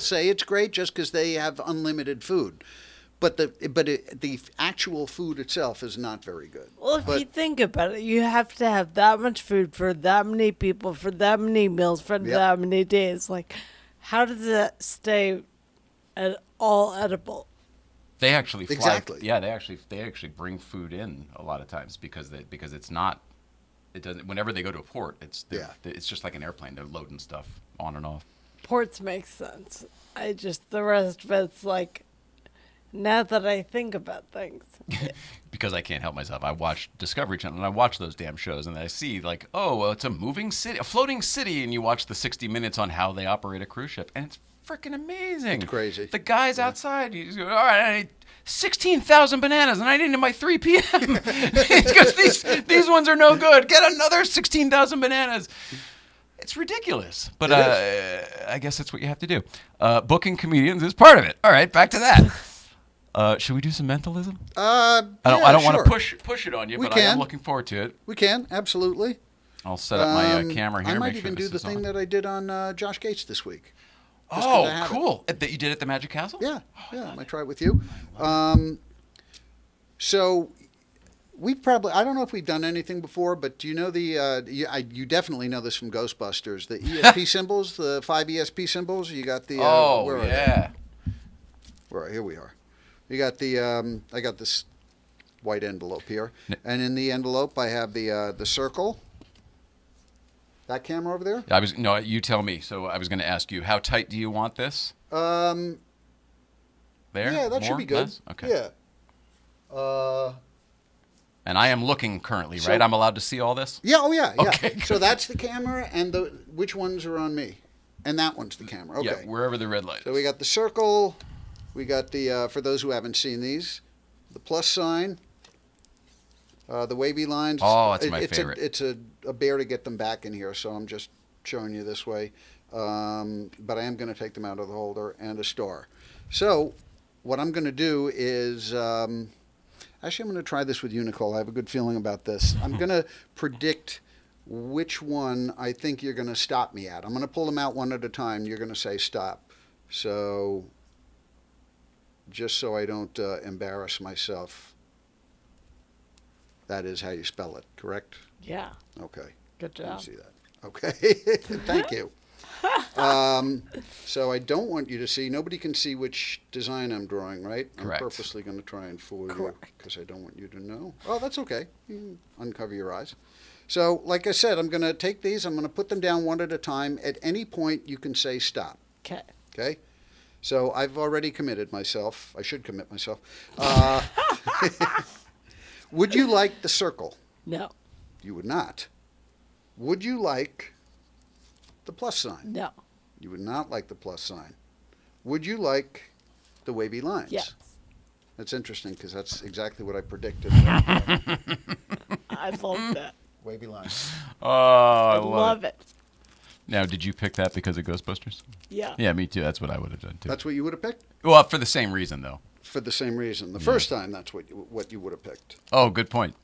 say it's great just because they have unlimited food, but the actual food itself is not very good. Well, if you think about it, you have to have that much food for that many people, for that many meals, for that many days. Like, how does that stay at all edible? They actually fly. Exactly. Yeah, they actually bring food in a lot of times because it's not. It doesn't. Whenever they go to a port, it's just like an airplane. They're loading stuff on and off. Ports make sense. The rest of it's like, now that I think about things. Because I can't help myself. I watch Discovery Channel and I watch those damn shows and I see like, oh, well, it's a moving city, a floating city, and you watch the 60 Minutes on how they operate a cruise ship, and it's freaking amazing. It's crazy. The guys outside, you go, all right, I need 16,000 bananas and I need them by 3 p.m. because these ones are no good. Get another 16,000 bananas. It's ridiculous, but I guess that's what you have to do. Booking comedians is part of it. All right, back to that. Should we do some mentalism? I don't want to push it on you, I am looking forward to it. We can, absolutely. I'll set up my camera here. I might make sure even do this the is thing on. that I did on Josh Gates this week. Oh, cool! That you did at the Magic Castle? Yeah, I might try it with you. So we've probably, I don't know if we've done anything before, but do you know you definitely know this from Ghostbusters, the ESP symbols, the 5 ESP symbols? You got the, where are they? Here we are. You got the, I got this white envelope here, and in the envelope I have the circle. That camera over there? You tell me. So I was going to ask you, how tight do you want this? There? Yeah, that should More? be good. Less? Okay. Yeah. And I am looking currently, right? I'm allowed to see all this? Yeah, oh yeah, yeah. Okay, So that's the camera, and which ones are on me? And that one's the camera. Okay. Yeah, wherever the red light is. So we got the circle, we got the, for those who haven't seen these, the plus sign, the wavy lines. Oh, that's my favorite. It's a bear to get them back in here, so I'm just showing you this way. But I am going to take them out of the holder, and a star. So what I'm going to do is, actually I'm going to try this with you, Nicole. I have a good feeling about this. I'm going to predict which one I think you're going to stop me at. I'm going to pull them out one at a time. You're going to say stop. So just so I don't embarrass myself. That is how you spell it, correct? Yeah. Okay. Good job. I didn't see that. Okay. Thank you. So I don't want you to see. Nobody can see which design I'm drawing, right? Correct. I'm purposely going to try and fool you because I don't want you to know. Oh, that's okay. You can uncover your eyes. So, like I said, I'm going to take these. I'm going to put them down one at a time. At any point, you can say stop. Okay. Okay? So I've already committed myself. I should commit myself. Would you like the circle? No. You would not. Would you like the plus sign? No. You would not like the plus sign. Would you like the wavy lines? Yes. That's interesting because that's exactly what I predicted. I love that. Wavy lines. Oh, I love it. Now, did you pick that because of Ghostbusters? Yeah. Yeah, me too. That's what I would have done too. That's what you would have picked? Well, for the same reason, though. For the same reason. The first time, that's what you would have picked. Oh, good point.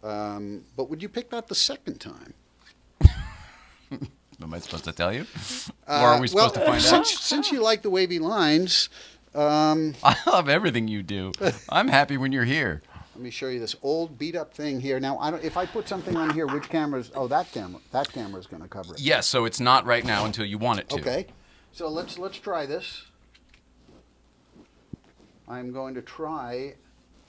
But would you pick that the second time? Am I supposed to tell you? Or are we supposed to find out? Since you like the wavy lines, I love everything you do. I'm happy when you're here. let me show you this old beat-up thing here. Now, if I put something on here, which camera's? Oh, that camera. That camera's going to cover it. Yes, so it's not right now until you want it to. Okay. So let's try this. I'm going to try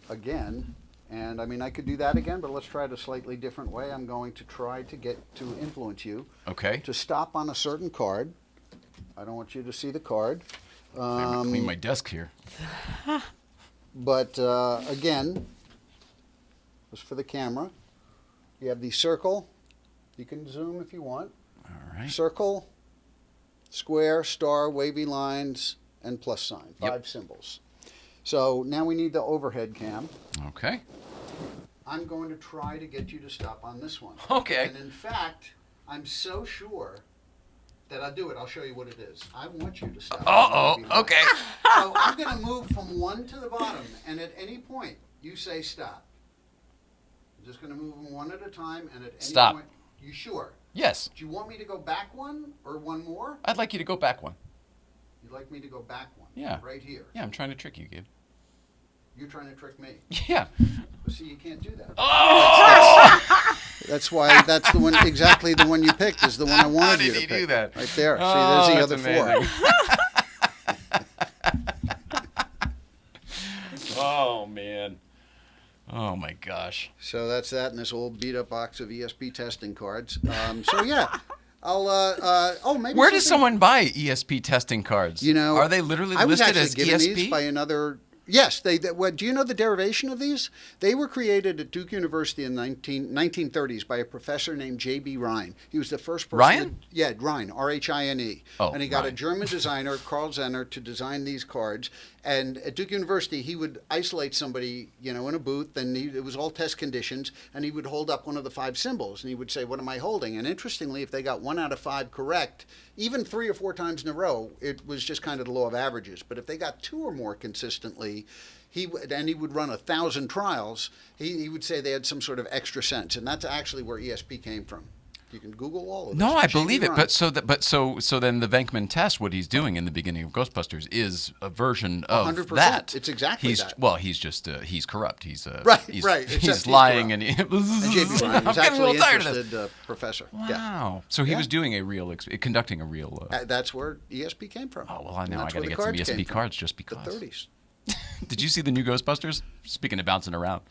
again, and I mean I could do that again, but let's try it a slightly different way. I'm going to try to get to influence you. Okay. To stop on a certain card. I don't want you to see the card. Clean my desk here. But again, just for the camera, you have the circle. You can zoom if you want. All right. Circle, square, star, wavy lines, and plus sign. Yep. 5 symbols. So now we need the overhead cam. Okay. I'm going to try to get you to stop on this one. Okay. And in fact, I'm so sure that I'll do it. I'll show you what it is. I want you to stop. Okay. So I'm going to move from 1 to the bottom, and at any point, you say stop. I'm just going to move them one at a time, and at any Stop. point... You sure? Yes. Do you want me to go back one or one more? I'd like you to go back one. You'd like me to go back one? Yeah. Right here. Yeah, I'm trying to trick you, Gabe. You're trying to trick me. Yeah. Well, see, you can't do that. Oh! That's why that's the one, exactly the one you picked is the one I wanted you to pick. How did he do that? Right there. See, Oh, there's the that's other amazing. Oh, man. Oh, my gosh. So that's that in this old beat-up box of ESP testing cards. So, yeah. I'll, maybe Where does something- someone buy ESP testing cards? You know, are they literally I was listed actually as given ESP? these by another. Yes, what, do you know the derivation of these? They were created at Duke University in 1930s by a professor named J.B. Rhine. He was the first person. Ryan? Rhine, R-H-I-N-E. Oh, and he got a Rhine. German designer, Carl Zenner, to design these cards. And at Duke University, he would isolate somebody, in a booth, and it was all test conditions, and he would hold up one of the 5 symbols, and he would say, "What am I holding?" And interestingly, if they got 1 out of 5 correct, even 3 or 4 times in a row, it was just kind of the law of averages. But if they got 2 or more consistently, he would run 1,000 trials, he would say they had some sort of extra sense, and that's actually where ESP came from. You can Google all of this. No, I J.B. believe it. Rhine. So then the Venkman test, what he's doing in the beginning of Ghostbusters, is a version of 100%. that. It's exactly he's, that. Well, he's just he's corrupt. He's Right. He's Except lying he's and And J.B. Rhine I'm was getting a actually little tired of this. interested professor. Wow. Yeah. So he Yeah. was doing a real, conducting a real. That's where ESP came from. Oh well, now And I that's got to where the get some cards ESP came from. cards just The because. 30s. Did you see the new Ghostbusters? Speaking of bouncing around.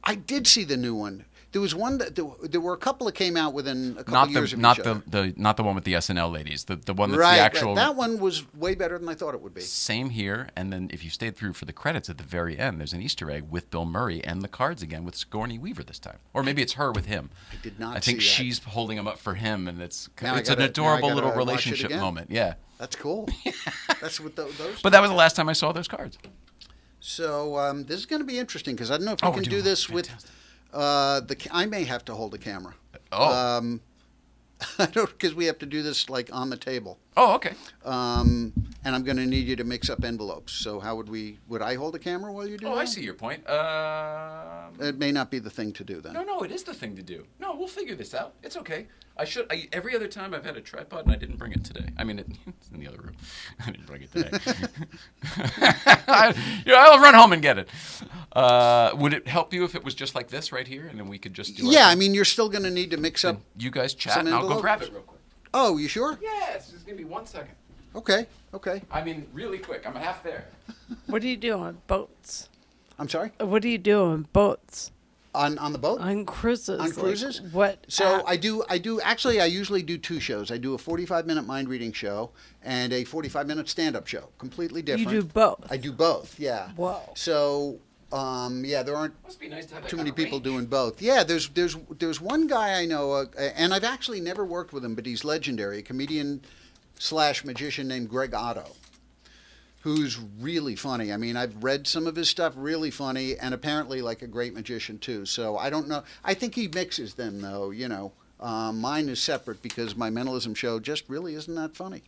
I did see the new one. There was one that there were a couple that came out within a couple years of each other. Not the one with the SNL ladies. The one that's Right, the actual. that one was way better than I thought it would be. Same here, and then if you stayed through for the credits at the very end, there's an Easter egg with Bill Murray and the cards again with Sigourney Weaver this time, or maybe it's her with him. I did not I think see that. she's holding him up for him, and it's Now I an gotta- adorable now I little gotta watch it relationship again. moment. Yeah, That's cool. That's what those. but that was the last time I saw those cards. So this is going to be interesting because I don't know if Oh, we we're can doing do this fantastic. with. I may have to hold a camera. Oh, I don't because we have to do this like on the table. oh, okay. And I'm going to need you to mix up envelopes. So how would I hold a camera while you do Oh, that? I see your point. It may not be the thing to do then. No, it is the thing to do. No, we'll figure this out. It's okay. Every other time I've had a tripod and I didn't bring it today. I mean, it's in the other room. I didn't bring it today. I'll run home and get it. Would it help you if it was just like this right here, and then we could just do? Yeah, I mean, you're still going to need to mix up. You guys chat, some and I'll go envelopes. grab it real quick. Oh, you sure? Yes, just give me 1 second. Okay. I mean, really quick. I'm half there. What do you do on boats? I'm sorry. What do you do on boats? On the boat? On cruises? On like, cruises? what? So I do. Actually, I usually do 2 shows. I do a 45-minute mind reading show and a 45-minute stand-up show. Completely You different. do both. I do both. Yeah. Whoa. So yeah, there aren't Must be nice to have that too kind many of people range. doing both. Yeah, there's one guy I know, and I've actually never worked with him, but he's legendary. A comedian / magician named Greg Otto, who's really funny. I mean, I've read some of his stuff, really funny, and apparently like a great magician too. So I don't know. I think he mixes them though. Mine is separate because my mentalism show just really isn't that funny.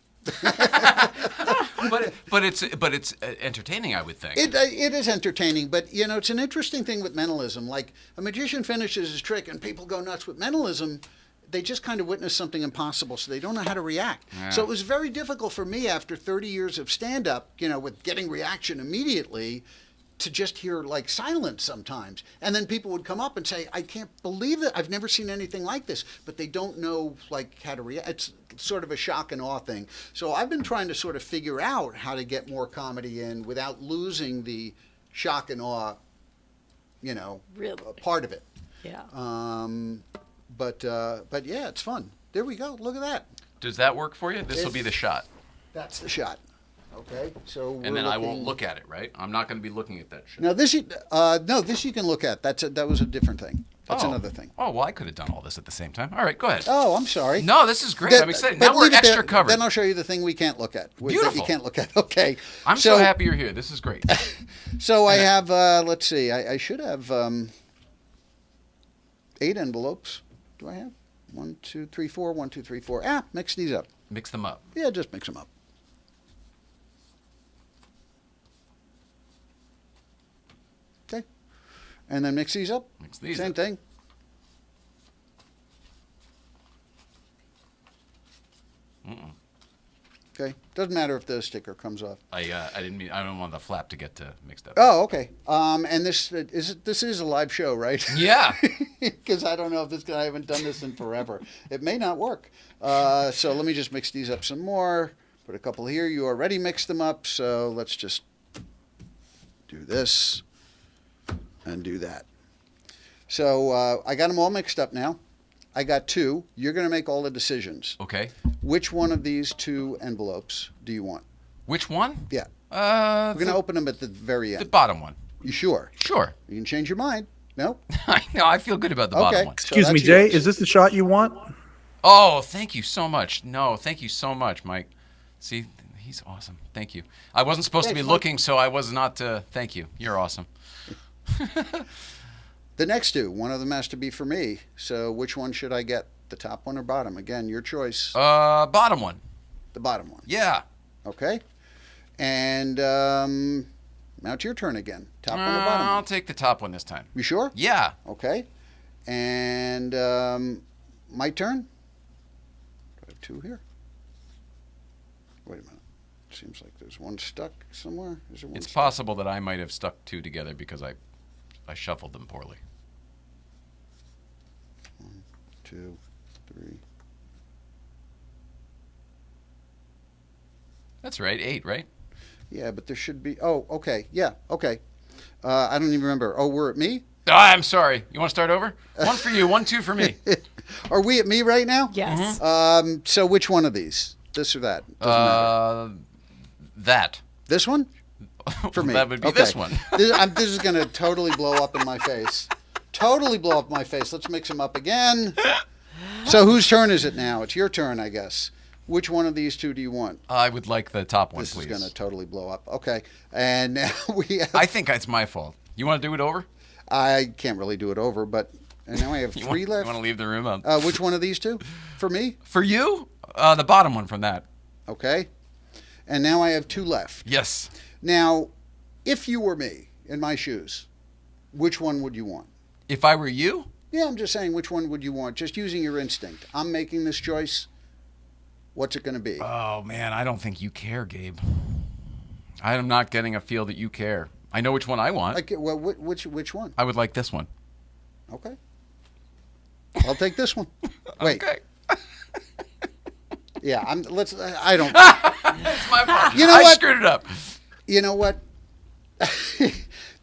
but it's entertaining, I would think. It is entertaining, but it's an interesting thing with mentalism. Like a magician finishes his trick and people go nuts with mentalism. They just kind of witness something impossible, so they don't know how to react. Yeah. So it was very difficult for me after 30 years of stand-up, with getting reaction immediately, to just hear like silence sometimes. And then people would come up and say, I can't believe it. I've never seen anything like this. But they don't know like how to react. It's sort of a shock and awe thing. So I've been trying to sort of figure out how to get more comedy in without losing the shock and awe, Really? part of it. Yeah. But yeah, it's fun. There we go. Look at that. Does that work for you? This will be the shot. That's the shot. Okay. So And then I won't look at it, right? I'm not going to be looking at that shit. Now this you can look at. That was a different thing. That's another thing. Oh, well, I could have done all this at the same time. All right, go ahead. Oh, I'm sorry. No, this is great. I'm excited. But Now we're leave it extra there. covered. Then I'll show you the thing we can't look at. That Beautiful. you can't look at. Okay. I'm so happy you're here. This is great. So I have. Let's see. I should have 8 envelopes. Do I have? 1, 2, 3, 4. 1, 2, 3, 4. Mix these up. Mix them up. Yeah, just mix them up. Okay. And then mix these up. Mix these Same up. thing. Okay. Doesn't matter if the sticker comes off. I didn't mean. I don't want the flap to get mixed up. Oh, okay. And this is a live show, right? Yeah. Because I don't know if I haven't done this in forever. It may not work. So let me just mix these up some more. Put a couple here. You already mixed them up, so let's just do this and do that. So I got them all mixed up now. I got 2. You're going to make all the decisions. Okay. Which one of these 2 envelopes do you want? Which one? Yeah. We're We're going to open them at the very end. the bottom one. You sure? Sure. You can change your mind. No? No, I feel good about the bottom one. So Excuse me, that's Jay. yours. Is this the shot you want? Oh, thank you so much. No, thank you so much, Mike. See, he's awesome. Thank you. I wasn't supposed to be Thanks, Mike. looking, so I was not. Thank you. You're awesome. The next 2, one of them has to be for me. So which one should I get? The top one or bottom? Again, your choice. Bottom one. The bottom one. Yeah. Okay. And now it's your turn again. Top one or bottom I'll one? take the top one this time. You sure? Yeah. Okay. And my turn? Do I have 2 here? Wait a minute. Seems like there's one stuck somewhere. Is there one It's stuck? possible that I might have stuck 2 together because I shuffled them poorly. 1, 2, 3. That's right. 8, right? Yeah, but there should be. Oh, okay. Yeah, okay. I don't even remember. Oh, we're at me? Oh, I'm sorry. You want to start over? 1 for you, 1, 2 for me. Are we at me right now? Yes. So which one of these? This or that? Doesn't matter. That. This one? For me. That would be Okay. this one. This is going to totally blow up in my face. Totally blow up in my face. Let's mix them up again. So whose turn is it now? It's your turn, I guess. Which one of these 2 do you want? I would like the top one, This please. is going to totally blow up. Okay. And now we have... I think it's my fault. You want to do it over? I can't really do it over, but... And now I have 3 left. You want to leave the room up? Which one of these 2? For me? For you? The bottom one from that. Okay. And now I have 2 left. Yes. Now, if you were me, in my shoes, which one would you want? If I were you? Yeah, I'm just saying, which one would you want? Just using your instinct. I'm making this choice. What's it going to be? Oh, man, I don't think you care, Gabe. I am not getting a feel that you care. I know which one I want. Okay, well, which one? I would like this one. Okay. I'll take this one. Wait. Okay. Yeah, I don't. It's my fault. You know I what? screwed it up. You know what?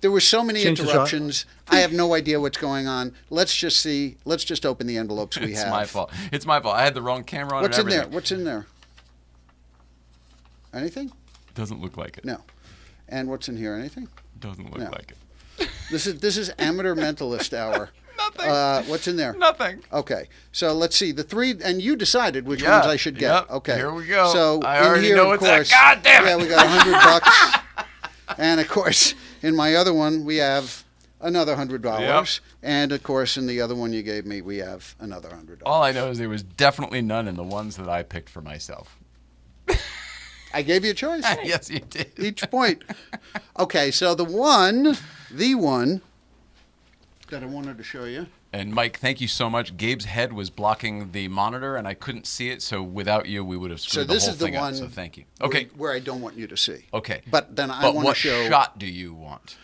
There were so many Change the shot. interruptions. I have no idea what's going on. Let's just see. Let's just open the envelopes we It's have. my fault. It's my fault. I had the wrong camera on What's and in there? everything. What's in there? Anything? Doesn't look like it. No. And what's in here? Anything? Doesn't look No. like it. This is amateur mentalist hour. Nothing. What's in there? Nothing. Okay, so let's see the 3, and you decided which Yeah, ones I should get. yep, Okay, here we go. So I in already here, know of what's that. course, God damn it. Yeah, we got $100, and of course, in my other one we have another $100, Yep. and of course, in the other one you gave me, we have another $100. All I know is there was definitely none in the ones that I picked for myself. I gave you a choice. Yes, you did. Each point. Okay, so the one that I wanted to show you. And Mike, thank you so much. Gabe's head was blocking the monitor, and I couldn't see it. So without you, we would have So screwed this the whole is the thing up. one. So thank you. where- Okay. Where I don't want you to see. Okay. But then I But want to what show. shot do you want?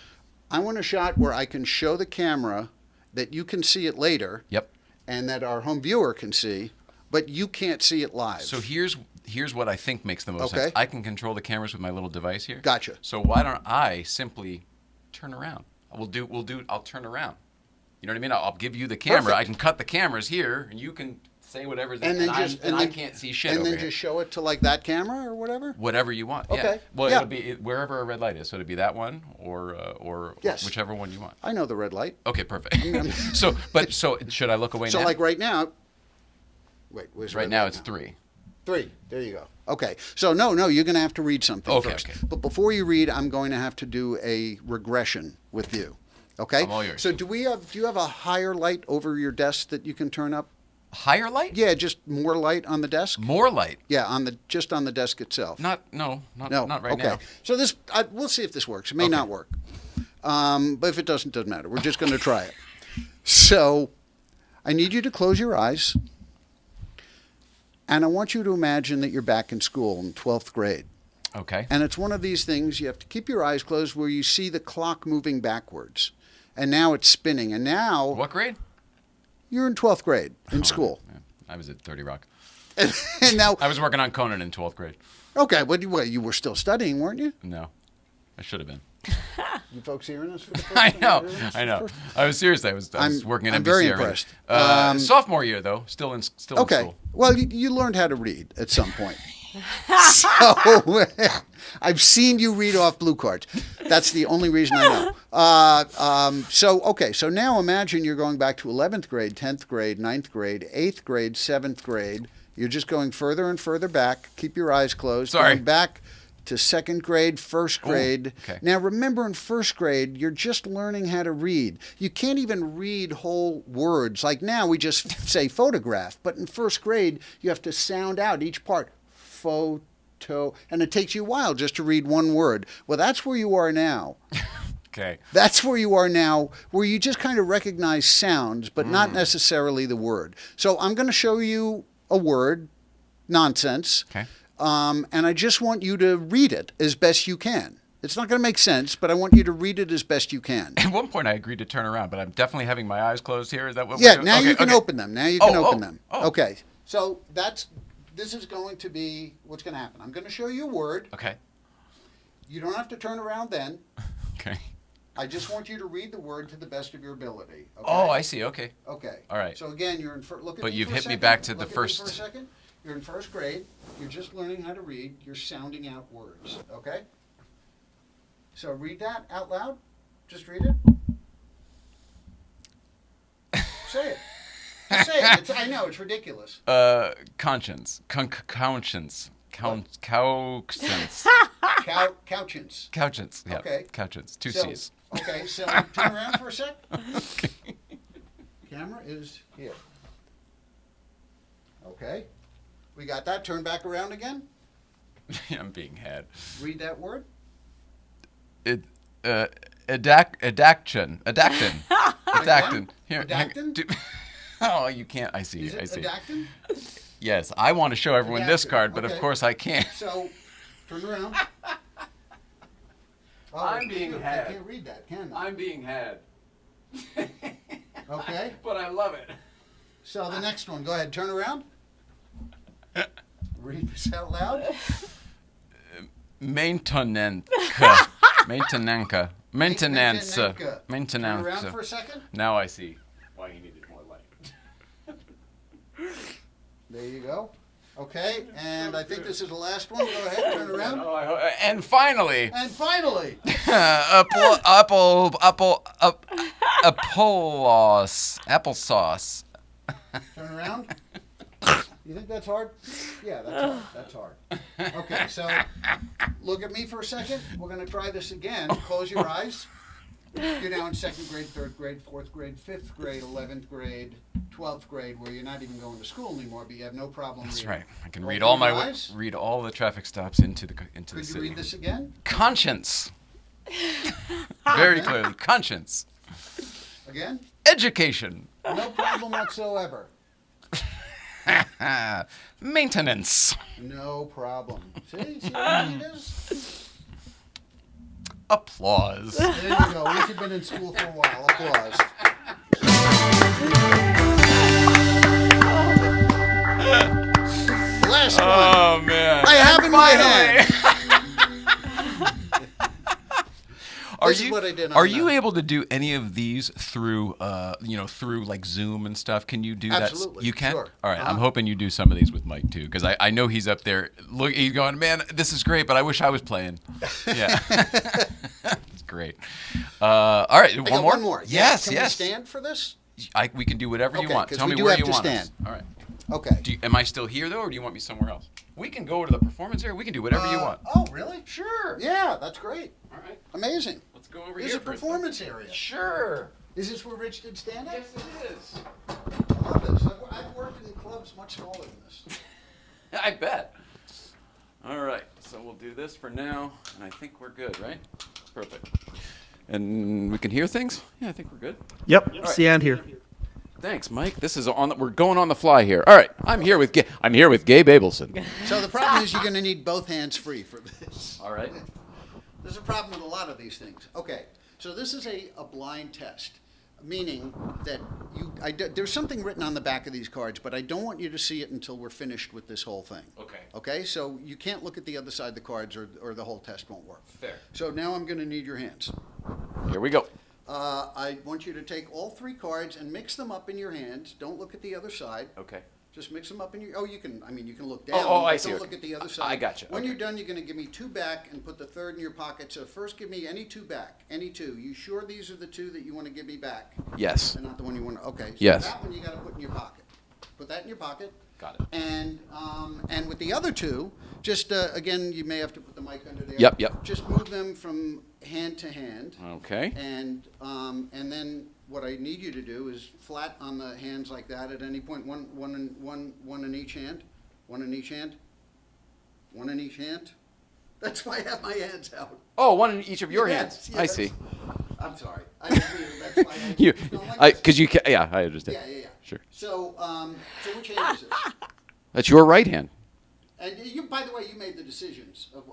I want a shot where I can show the camera that you can see it later. Yep. And that our home viewer can see, but you can't see it live. So here's what I think makes the most Okay. sense. I can control the cameras with my little device here. Gotcha. So why don't I simply turn around? I'll turn around. You know what I mean? I'll give you the camera. Perfect. I can cut the cameras here, and you can say whatever's and then just I can't see shit and over then here. just show it to like that camera or whatever. Whatever you want. Yeah. Okay. Well, Yeah. it'll be wherever a red light is. So it'll be that one or Yes. whichever one you want. I know the red light. Okay, perfect. so should I look away So now? like right now. Wait, where's the right red now light it's 3. 3. There you go. Okay. So no, you're going to have to read something Okay, first. okay. But before you read, I'm going to have to do a regression with you. Okay? I'm all yours. So do you have a higher light over your desk that you can turn up? Higher light? Yeah, just more light on the desk. More light? Yeah, just on the desk itself. Not right okay. now. So we'll see if this works. It may not work. But if it doesn't matter. We're just going to try it. So I need you to close your eyes. And I want you to imagine that you're back in school in 12th grade. Okay. And it's one of these things you have to keep your eyes closed where you see the clock moving backwards. And now it's spinning. And now... What grade? You're in 12th grade in school. Yeah. I was at 30 Rock. And now... I was working on Conan in 12th grade. Okay, but you were still studying, weren't you? No. I should have been. You folks hearing us for the first I time? know. I was seriously. I was working at NBC. I'm very already. impressed. Sophomore year, though, still in school. Okay. Well, you learned how to read at some point. So I've seen you read off blue cards. That's the only reason I know. So now imagine you're going back to 11th grade, 10th grade, 9th grade, 8th grade, 7th grade. You're just going further and further back. Keep your eyes closed. Sorry. Going back to 2nd grade, 1st grade. Ooh, okay. Now remember, in 1st grade, you're just learning how to read. You can't even read whole words. Like now we just say photograph, but in 1st grade, you have to sound out each part. Photo, and it takes you a while just to read one word. Well, that's where you are now. Okay. That's where you are now, where you just kind of recognize sounds, but not necessarily the word. So I'm going to show you a word, nonsense. Okay. And I just want you to read it as best you can. It's not going to make sense, but I want you to read it as best you can. At one point, I agreed to turn around, but I'm definitely having my eyes closed here. Is that what? Yeah, we're doing? now Okay, you can okay. open them. Now you can open them. Oh. Okay. So this is going to be what's going to happen. I'm going to show you a word. Okay. You don't have to turn around then. Okay. I just want you to read the word to the best of your ability. Okay? Oh, I see. Okay. Okay. All right. So again, you're in. Look at But me you've for a hit me second. back to the Look at me first- For a second. You're in 1st grade. You're just learning how to read. You're sounding out words. Okay. So read that out loud. Just read it. Say it. Just say it. I know it's ridiculous. Conscience. Conscience. Couchance. Couchance. Couchance. Yeah. Okay. Couchance. Two So- C's. Okay, so turn around for a sec. Camera is here. Okay. We got that. Turn back around again. I'm being had. Read that word. Adactin. Adactin. Here. Adactin? Oh, you can't. I see. Is I it see. adactin? Yes, I want to show everyone this Adactin, card, but of okay. course I can't. So, turn around. Oh, I'm being shoot, had. I can't read that, can I? I'm being had. Okay. But I love it. So the next one. Go ahead. Turn around. Read this out loud. Maintenance. Maintenance. Maintenance. Turn around for a second. Now I see why you needed more light. There you go. Okay, and I think this is the last one. Go ahead, turn around. And finally, And finally, applesauce. turn around. You think that's hard? Yeah, that's hard. Okay, so look at me for a second. We're going to try this again. Close your eyes. You're now in 2nd grade, 3rd grade, 4th grade, 5th grade, 11th grade, 12th grade, where you're not even going to school anymore, but you have no problem That's reading. right. I can Open read all your my eyes. read all the traffic stops into the Could you city. read this again? Conscience. Very clearly, conscience. Again? Education. No problem whatsoever. Maintenance. No problem. See how easy it is? Applause. There you go. We've been in school for a while. Applause. Last one. Oh man! I have in my hand. Are This is you what I did on are you that. able to do any of these through through like Zoom and stuff? Can you do that? Absolutely, You can. sure. All right. I'm Uh-huh. hoping you do some of these with Mike too, because I know he's up there. Look, he's going, man, this is great, but I wish I was playing. Yeah, it's great. All right, I got one more. Yes, Can yes. we stand for this? We can do whatever you Okay, want. 'cause Tell we me do where have you to want us. stand. All right. Okay. Am I still here though, or do you want me somewhere else? We can go to the performance area. We can do whatever you want. Oh, really? Sure. Yeah, that's great. All right. Amazing. Let's go over There's here. a performance area. Sure. Is this where Rich did stand up? Yes, it is. I love this. I've worked in clubs much smaller than this. I bet. All right, so we'll do this for now, and I think we're good, right? Perfect. And we can hear things? Yeah, I think we're good. Yep. See and here. Thanks, Mike. This is we're going on the fly here. All right, I'm here with Gabe Abelson. So the problem is you're going to need both hands free for this. All right. There's a problem with a lot of these things. Okay, so this is a blind test, meaning that there's something written on the back of these cards, but I don't want you to see it until we're finished with this whole thing. Okay. Okay, so you can't look at the other side of the cards or the whole test won't work. Fair. So now I'm going to need your hands. Here we go. I want you to take all 3 cards and mix them up in your hands. Don't look at the other side. Okay. Just mix them up in your. You can look down. I but see. Don't look at the other side. I got you. When Okay. you're done, you're going to give me 2 back and put the third in your pocket. So first, give me any 2 back. Any 2. You sure these are the 2 that you want to give me back? Yes. And not the one you want to. Okay. So Yes. that one you got to put in your pocket. Put that in your pocket. Got it. And with the other 2, just again, you may have to put the mic under there. Yep. Just move them from hand to hand. Okay. And then what I need you to do is flat on the hands like that at any point. One in each hand. One in each hand. One in each hand. That's why I have my hands out. Oh, one in each of your Yes, hands. I yes. see. I'm sorry. I didn't mean it. That's why I Because you can. Yeah, I understand. Yeah. Sure. So which hand is this? That's your right hand. And you, by the way, you made the decisions of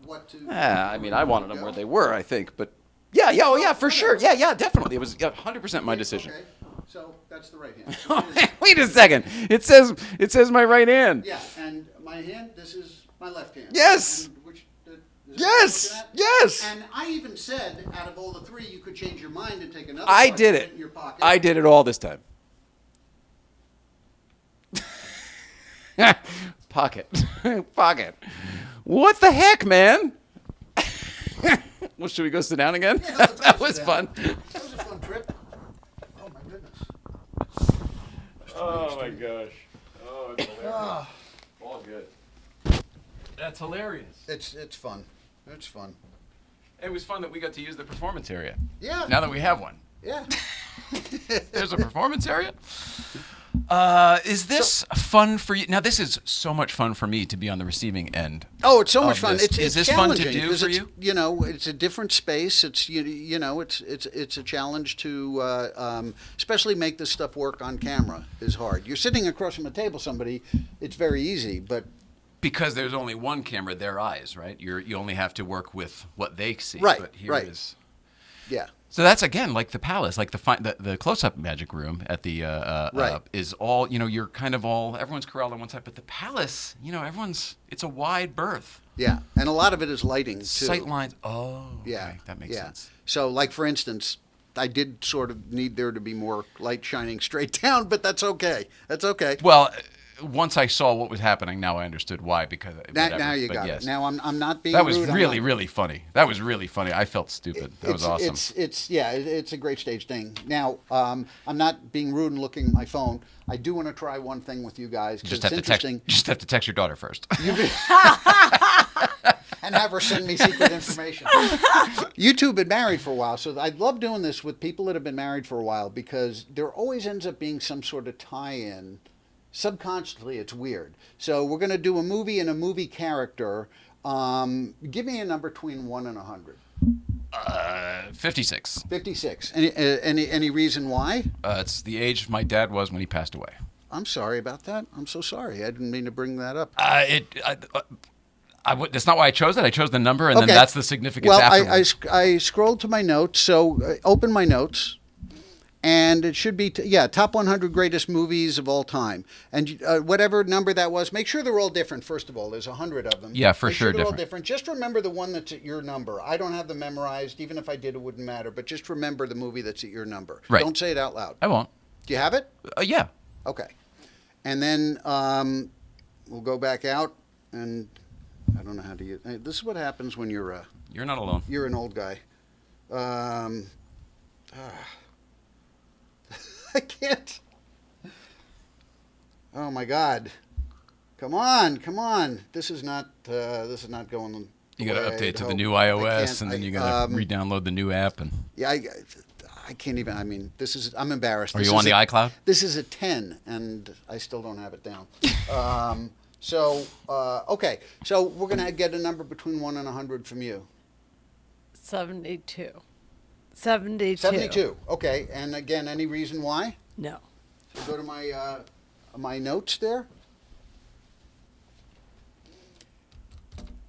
what to. I mean, I wanted them where they were, I think, but yeah, for sure. Yeah, definitely. It was 100% my decision. Okay. So that's the right hand. Wait a second. It says my right hand. Yeah, and my hand. This is my left hand. Yes. And which, is that Yes. what you're at? Yes. And I even said, out of all the 3, you could change your mind and take another. I card did and put it. In your pocket. I did it all this time. Pocket. What the heck, man? Well, should we go sit down again? Yeah, let's That go was sit fun. down. That was a fun trip. Oh my goodness. Oh my gosh. Oh, it's hilarious. All good. That's hilarious. It's fun. It's fun. It was fun that we got to use the performance area. Yeah. Now that we have one. Yeah. There's a performance area? Is this fun for you? Now, this is so much fun for me to be on the receiving end. Oh, it's so much of fun. this. It's Is this fun to challenging do 'cause for it's, you? You know, it's a different space. It's it's a challenge to especially make this stuff work on camera is hard. You're sitting across from a table, somebody, it's very easy, but Because there's only one camera, their eyes, right? You only have to work with what they see. Right, But here right. is. yeah. So that's again like the palace, like the close-up magic room at the Right. is all you're kind of all everyone's corralled on one side, but the palace, it's a wide berth. Yeah, and a lot of it is lighting too. Sight lines. Oh, Yeah, okay, that makes yeah. sense. So, like for instance, I did sort of need there to be more light shining straight down, but that's okay. That's okay. Well, once I saw what was happening, now I understood why. Because Now you but got yes. it. Now I'm not being. That was rude, I'm really not- really funny. That was really funny. I felt stupid. That was awesome. It's a great stage thing. Now I'm not being rude and looking at my phone. I do want to try one thing with you guys because it's interesting. Just have to text your daughter first. And have her send me secret information. You two have been married for a while, so I love doing this with people that have been married for a while because there always ends up being some sort of tie-in. Subconsciously, it's weird. So we're going to do a movie and a movie character. Give me a number between 1 and 100. 56. 56. Any reason why? It's the age my dad was when he passed away. I'm sorry about that. I'm so sorry. I didn't mean to bring that up. That's not why I chose it. I chose the number, and Okay. then that's the significance Well, afterwards. I scrolled to my notes, so open my notes, and it should be, top 100 greatest movies of all time. And whatever number that was, make sure they're all different, first of all. There's 100 of them. Yeah, for Make sure they're all different. different. Just remember the one that's at your number. I don't have them memorized. Even if I did, it wouldn't matter. But just remember the movie that's at your number. Right. Don't say it out loud. I won't. Do you have it? Yeah. Okay. And then we'll go back out, and I don't know how to use. This is what happens when you're You're not alone. you're an old guy. I can't. Oh my God! Come on! This is not going. You got to the way update I'd to the hope. new I iOS, can't- and then you got to re-download the new app. And Yeah, I can't even. I mean, I'm embarrassed. Are This you on is the a- iCloud? This is a 10, and I still don't have it down. Okay. So we're gonna get a number between 1 and 100 from you. 72. 72. Okay. And again, any reason why? No. Go to my notes there.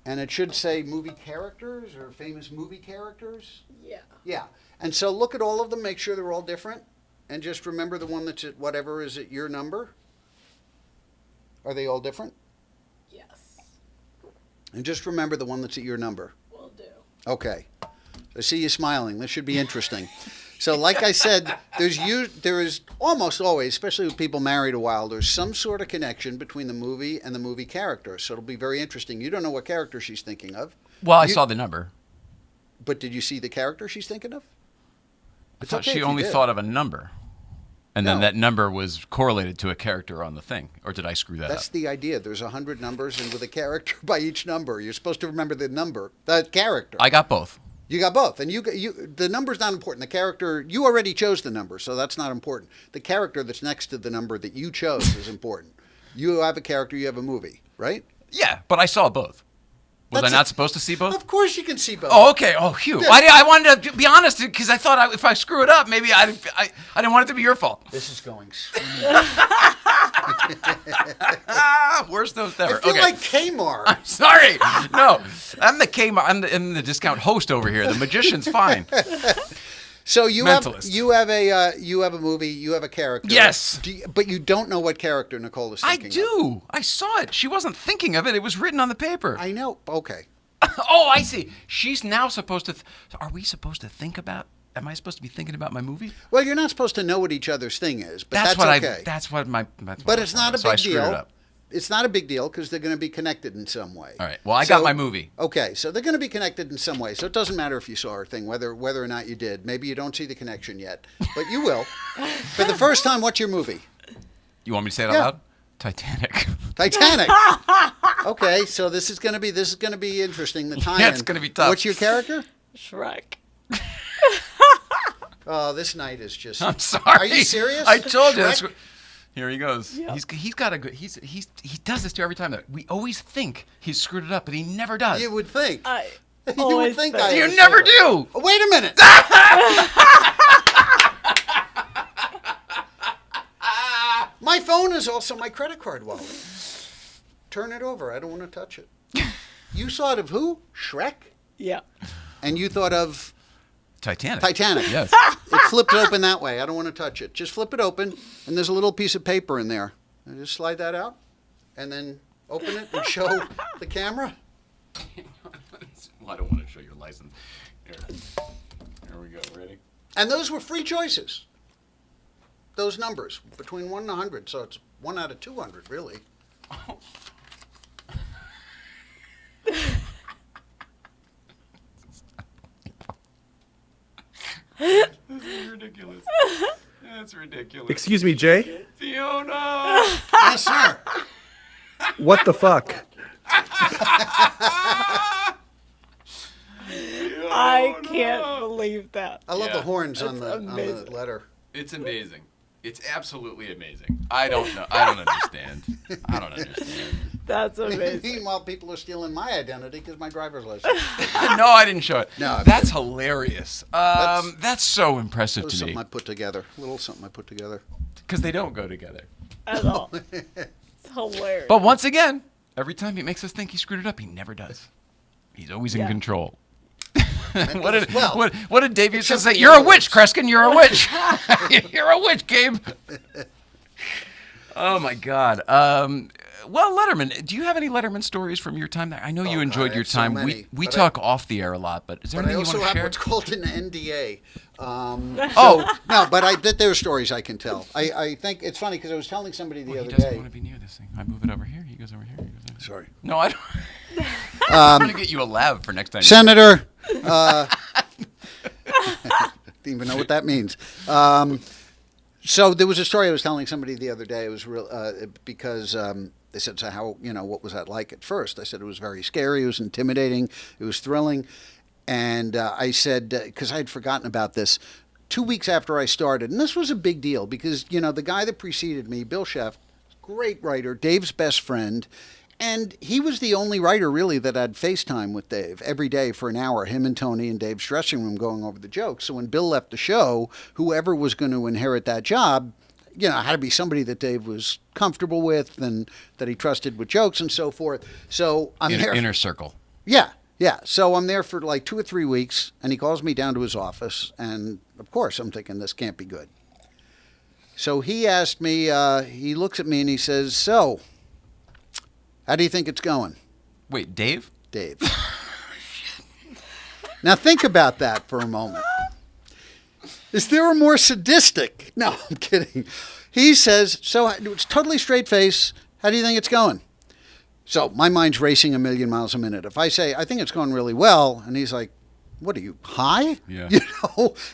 And it should say movie characters or famous movie characters. Yeah. Yeah. And so look at all of them, make sure they're all different, and just remember the one that's at whatever is at your number. Are they all different? Yes. And just remember the one that's at your number. Will do. Okay. I see you smiling. This should be interesting. So like I said, there is almost always, especially with people married a while, there's some sort of connection between the movie and the movie character. So it'll be very interesting. You don't know what character she's thinking of. Well, I saw the number. But did you see the character she's thinking of? I thought okay if she you only did. thought of a number. And then No. that number was correlated to a character on the thing. Or did I screw that That's up? the idea. There's 100 numbers, and with a character by each number, you're supposed to remember the number, the character. I got both. You got both, and the number's not important. The character, you already chose the number, so that's not important. The character that's next to the number that you chose is important. You have a character, you have a movie, right? Yeah, but I saw both. Was That's I not supposed to see both? Of course you can see both. Oh, okay. Oh, phew. I wanted to be honest because I thought if I screw it up, maybe I didn't want it to be your fault. This is going sweet. Worst notes ever. I feel Okay. like K-Mart. I'm sorry. No, I'm the K-Mart. I'm the discount host over here. The magician's fine. So you have Mentalist. you have a movie, you have a character. Yes. But you don't know what character Nicole is I thinking of. do. I saw it. She wasn't thinking of it. It was written on the paper. I know. Okay. Oh, I see. She's now supposed to. Are we supposed to think about? Am I supposed to be thinking about my movie? Well, you're not supposed to know what each other's thing is, but that's what okay. That's what my. That's what But I it's not a so I big screwed deal. It up. It's not a big deal because they're going to be connected in some way. All right. Well, I got my movie. Okay, so they're going to be connected in some way. So it doesn't matter if you saw her thing, whether or not you did. Maybe you don't see the connection yet, but you will. For the first time, what's your movie? You want me to say it out Yeah. loud? Titanic. Titanic. Okay, so this is going to be interesting. The tie-in. Yeah, it's gonna be tough. What's your character? Shrek. Oh, this night is just. I'm sorry. Are you serious? I told you. Shrek? That's what- Here he goes. Yeah. He's got a good. He does this to every time. We always think he's screwed it up, but he never does. You would think. I You would always think think- I. You would never say that. do. Oh, wait a minute. My phone is also my credit card wallet. Turn it over. I don't want to touch it. You thought of who? Shrek? Yeah. And you thought of Titanic. Titanic. Yes. It flipped open that way. I don't want to touch it. Just flip it open, and there's a little piece of paper in there. And just slide that out, and then open it and show the camera. Well, I don't want to show your license. Here we go. Ready? And those were free choices. Those numbers, between 1 and 100. So it's 1 out of 200, really. This is ridiculous. That's ridiculous. Excuse me, Jay. Fiona. Yes, sir. What the fuck? I can't believe that. I love Yeah. the horns on the amazing. letter. It's amazing. It's absolutely amazing. I don't know. I don't understand. I don't understand. That's amazing. Meanwhile, people are stealing my identity because my driver's license. No, I didn't show it. No, That's hilarious. That's so It impressive was to something me I put together. A little something I put together. because they don't go together. At all. It's hilarious. But once again, every time he makes us think he screwed it up, he never does. He's always in Yeah. control. Well, what did Dave used to except say? the You're a other witch, ones. Kreskin. You're a witch. You're a witch, Gabe. Oh my God. Well, Letterman, do you have any Letterman stories from your time there? I know you God, enjoyed I your have so time. many, we but talk off the air a lot, but is there But I anything you also want to have share? what's called an NDA. Oh. No, but there are stories I can tell. I think it's funny because I was telling somebody the He other doesn't day. want to be near this thing. I move it over here. He goes over here. He goes over here. Sorry. No, I don't. I'm going to get you a lav for next time. Senator. Didn't even know what that means. So there was a story I was telling somebody the other day. It was real because they said, "So how what was that like at first?" I said it was very scary. It was intimidating. It was thrilling, and I said because I had forgotten about this. 2 weeks after I started, and this was a big deal because, the guy that preceded me, Bill Sheff, great writer, Dave's best friend, and he was the only writer really that had FaceTime with Dave every day for an hour, him and Tony in Dave's dressing room going over the jokes. So when Bill left the show, whoever was going to inherit that job, had to be somebody that Dave was comfortable with and that he trusted with jokes and so forth. So I'm there. Inner circle. Yeah. Yeah, so I'm there for like 2 or 3 weeks, and he calls me down to his office, and of course I'm thinking this can't be good. So he asked me, he looks at me and he says, "So, how do you think it's going?" Wait, Dave? Dave. Now think about that for a moment. Is there a more sadistic? No, I'm kidding. He says, "So, it's totally straight face, how do you think it's going?" So my mind's racing a million miles a minute. If I say, "I think it's going really well," and he's like, "What are you, high?" Yeah.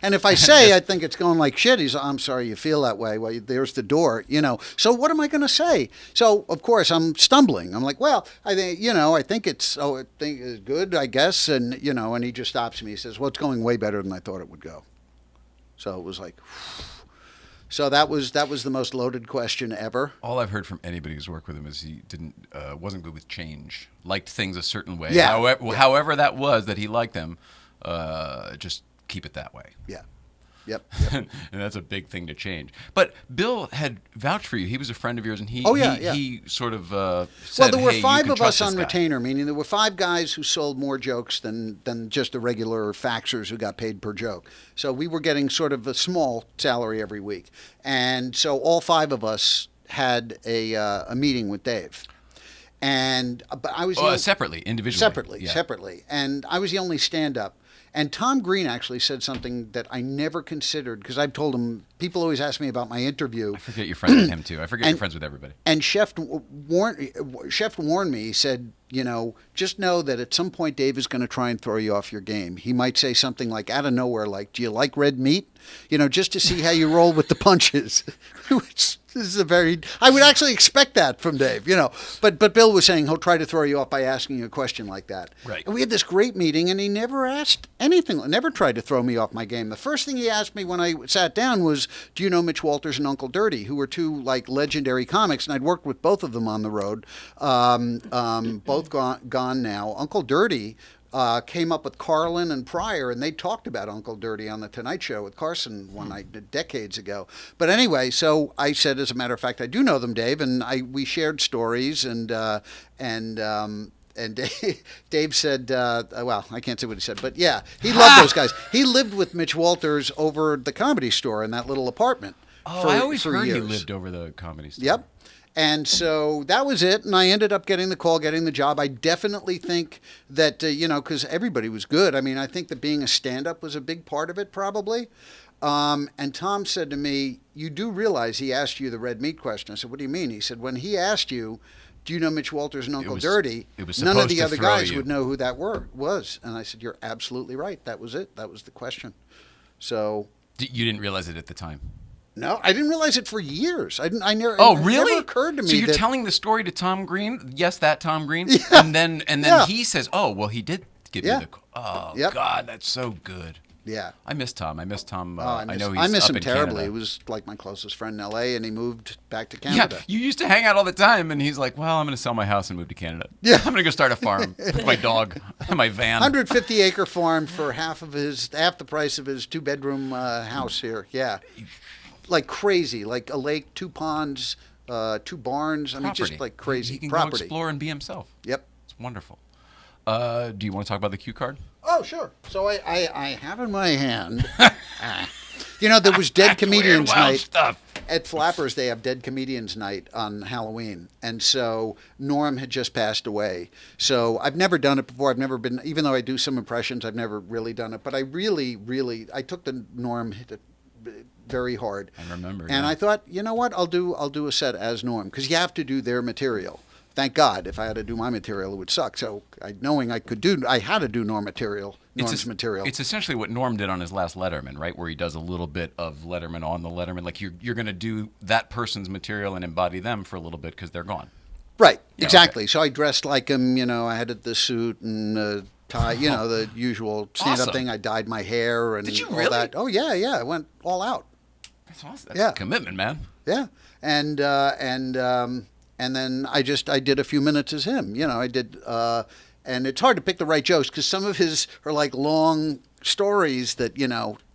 And if I say, "I think it's going like shit," he's like, "I'm sorry you feel that way. Well, there's the door, So what am I going to say? So, of course, I'm stumbling. I'm like, "Well, I think it's good, I guess." And, and he just stops me. He says, "Well, it's going way better than I thought it would go." So it was like... So that was the most loaded question ever. All I've heard from anybody who's worked with him is he wasn't good with change. Liked things a certain way. Yeah. However that was that he liked them, just keep it that way. Yeah. Yep. And that's a big thing to change. But Bill had vouched for you. He was a friend of yours, and he sort of said, well, there were "Hey, 5 you can of us trust on this guy." retainer, meaning there were 5 guys who sold more jokes than just the regular faxers who got paid per joke. So we were getting sort of a small salary every week. And so all 5 of us had a meeting with Dave. And but I was separately, individually. Separately. And I was the only stand-up. And Tom Green actually said something that I never considered, because I've told him, people always ask me about my interview. I forget you're friends with him, too. I forget you're friends with everybody. And Chef warned me. He said, just know that at some point Dave is going to try and throw you off your game. He might say something like, out of nowhere, like, "Do you like red meat?" Just to see how you roll with the punches. Which is I would actually expect that from Dave, But Bill was saying he'll try to throw you off by asking you a question like that. Right. And we had this great meeting, and he never asked anything, never tried to throw me off my game. The first thing he asked me when I sat down was, "Do you know Mitch Walters and Uncle Dirty?" who were 2 legendary comics, and I'd worked with both of them on the road. Both gone now. Uncle Dirty came up with Carlin and Pryor, and they talked about Uncle Dirty on the Tonight Show with Carson one night decades ago. But anyway, so I said, as a matter of fact, I do know them, Dave, and we shared stories, and Dave said, well, I can't say what he said, but yeah, he loved those guys. He lived with Mitch Walters over the Comedy Store in that little apartment. I always heard years. he lived over the Comedy Store. Yep. And so that was it, and I ended up getting the call, getting the job. I definitely think that, because everybody was good. I mean, I think that being a stand-up was a big part of it, probably. And Tom said to me, "You do realize he asked you the red meat question." I said, "What do you mean?" He said, "When he asked you, do you know Mitch Walters and Uncle Dirty, none of the other guys would know who that was." And I said, "You're absolutely right. That was it. That was the question." So you didn't realize it at the time? No, I didn't realize it for years. I never. Oh, it really? never occurred to me. So you're telling the story to Tom Green? Yes, that Tom Green. Yeah. And then he says, "Oh, well, he did give you the." Oh, yep. God, that's so good. Yeah, I miss Tom. I miss Tom. I know I miss up him in terribly. Canada. He was like my closest friend in L.A., and he moved back to Canada. Yeah, you used to hang out all the time, and he's like, "Well, I'm going to sell my house and move to Canada. Yeah, I'm going to go start a farm with my dog and my van." 150-acre farm for half the price of his 2-bedroom house here. Yeah. Like crazy, like a lake, 2 ponds, 2 barns. I mean, just like crazy. He can property. go explore and be himself. Yep. It's wonderful. Do you want to talk about the cue card? Oh, sure. So I have in my hand. There was Dead Comedians Night. Stuff. At Flappers, they have Dead Comedians Night on Halloween. And so Norm had just passed away. So I've never done it before. I've never been, even though I do some impressions, I've never really done it. But I really, I took the Norm hit very hard. I remember. And I thought, you know what? I'll do a set as Norm, because you have to do their material. Thank God. If I had to do my material, it would suck. So I had to do Norm's material. It's essentially what Norm did on his last Letterman, right? Where he does a little bit of Letterman on the Letterman. Like you're going to do that person's material and embody them for a little bit because they're gone. Right. Yeah, exactly. Okay. So I dressed like him. I had the suit and tie, the usual stand-up Awesome. thing. I dyed my hair and Did you all really? that. Oh yeah, yeah. I went all out. That's awesome. That's a commitment, man. Yeah, and then I did a few minutes as him. I did, and it's hard to pick the right jokes because some of his are like long stories that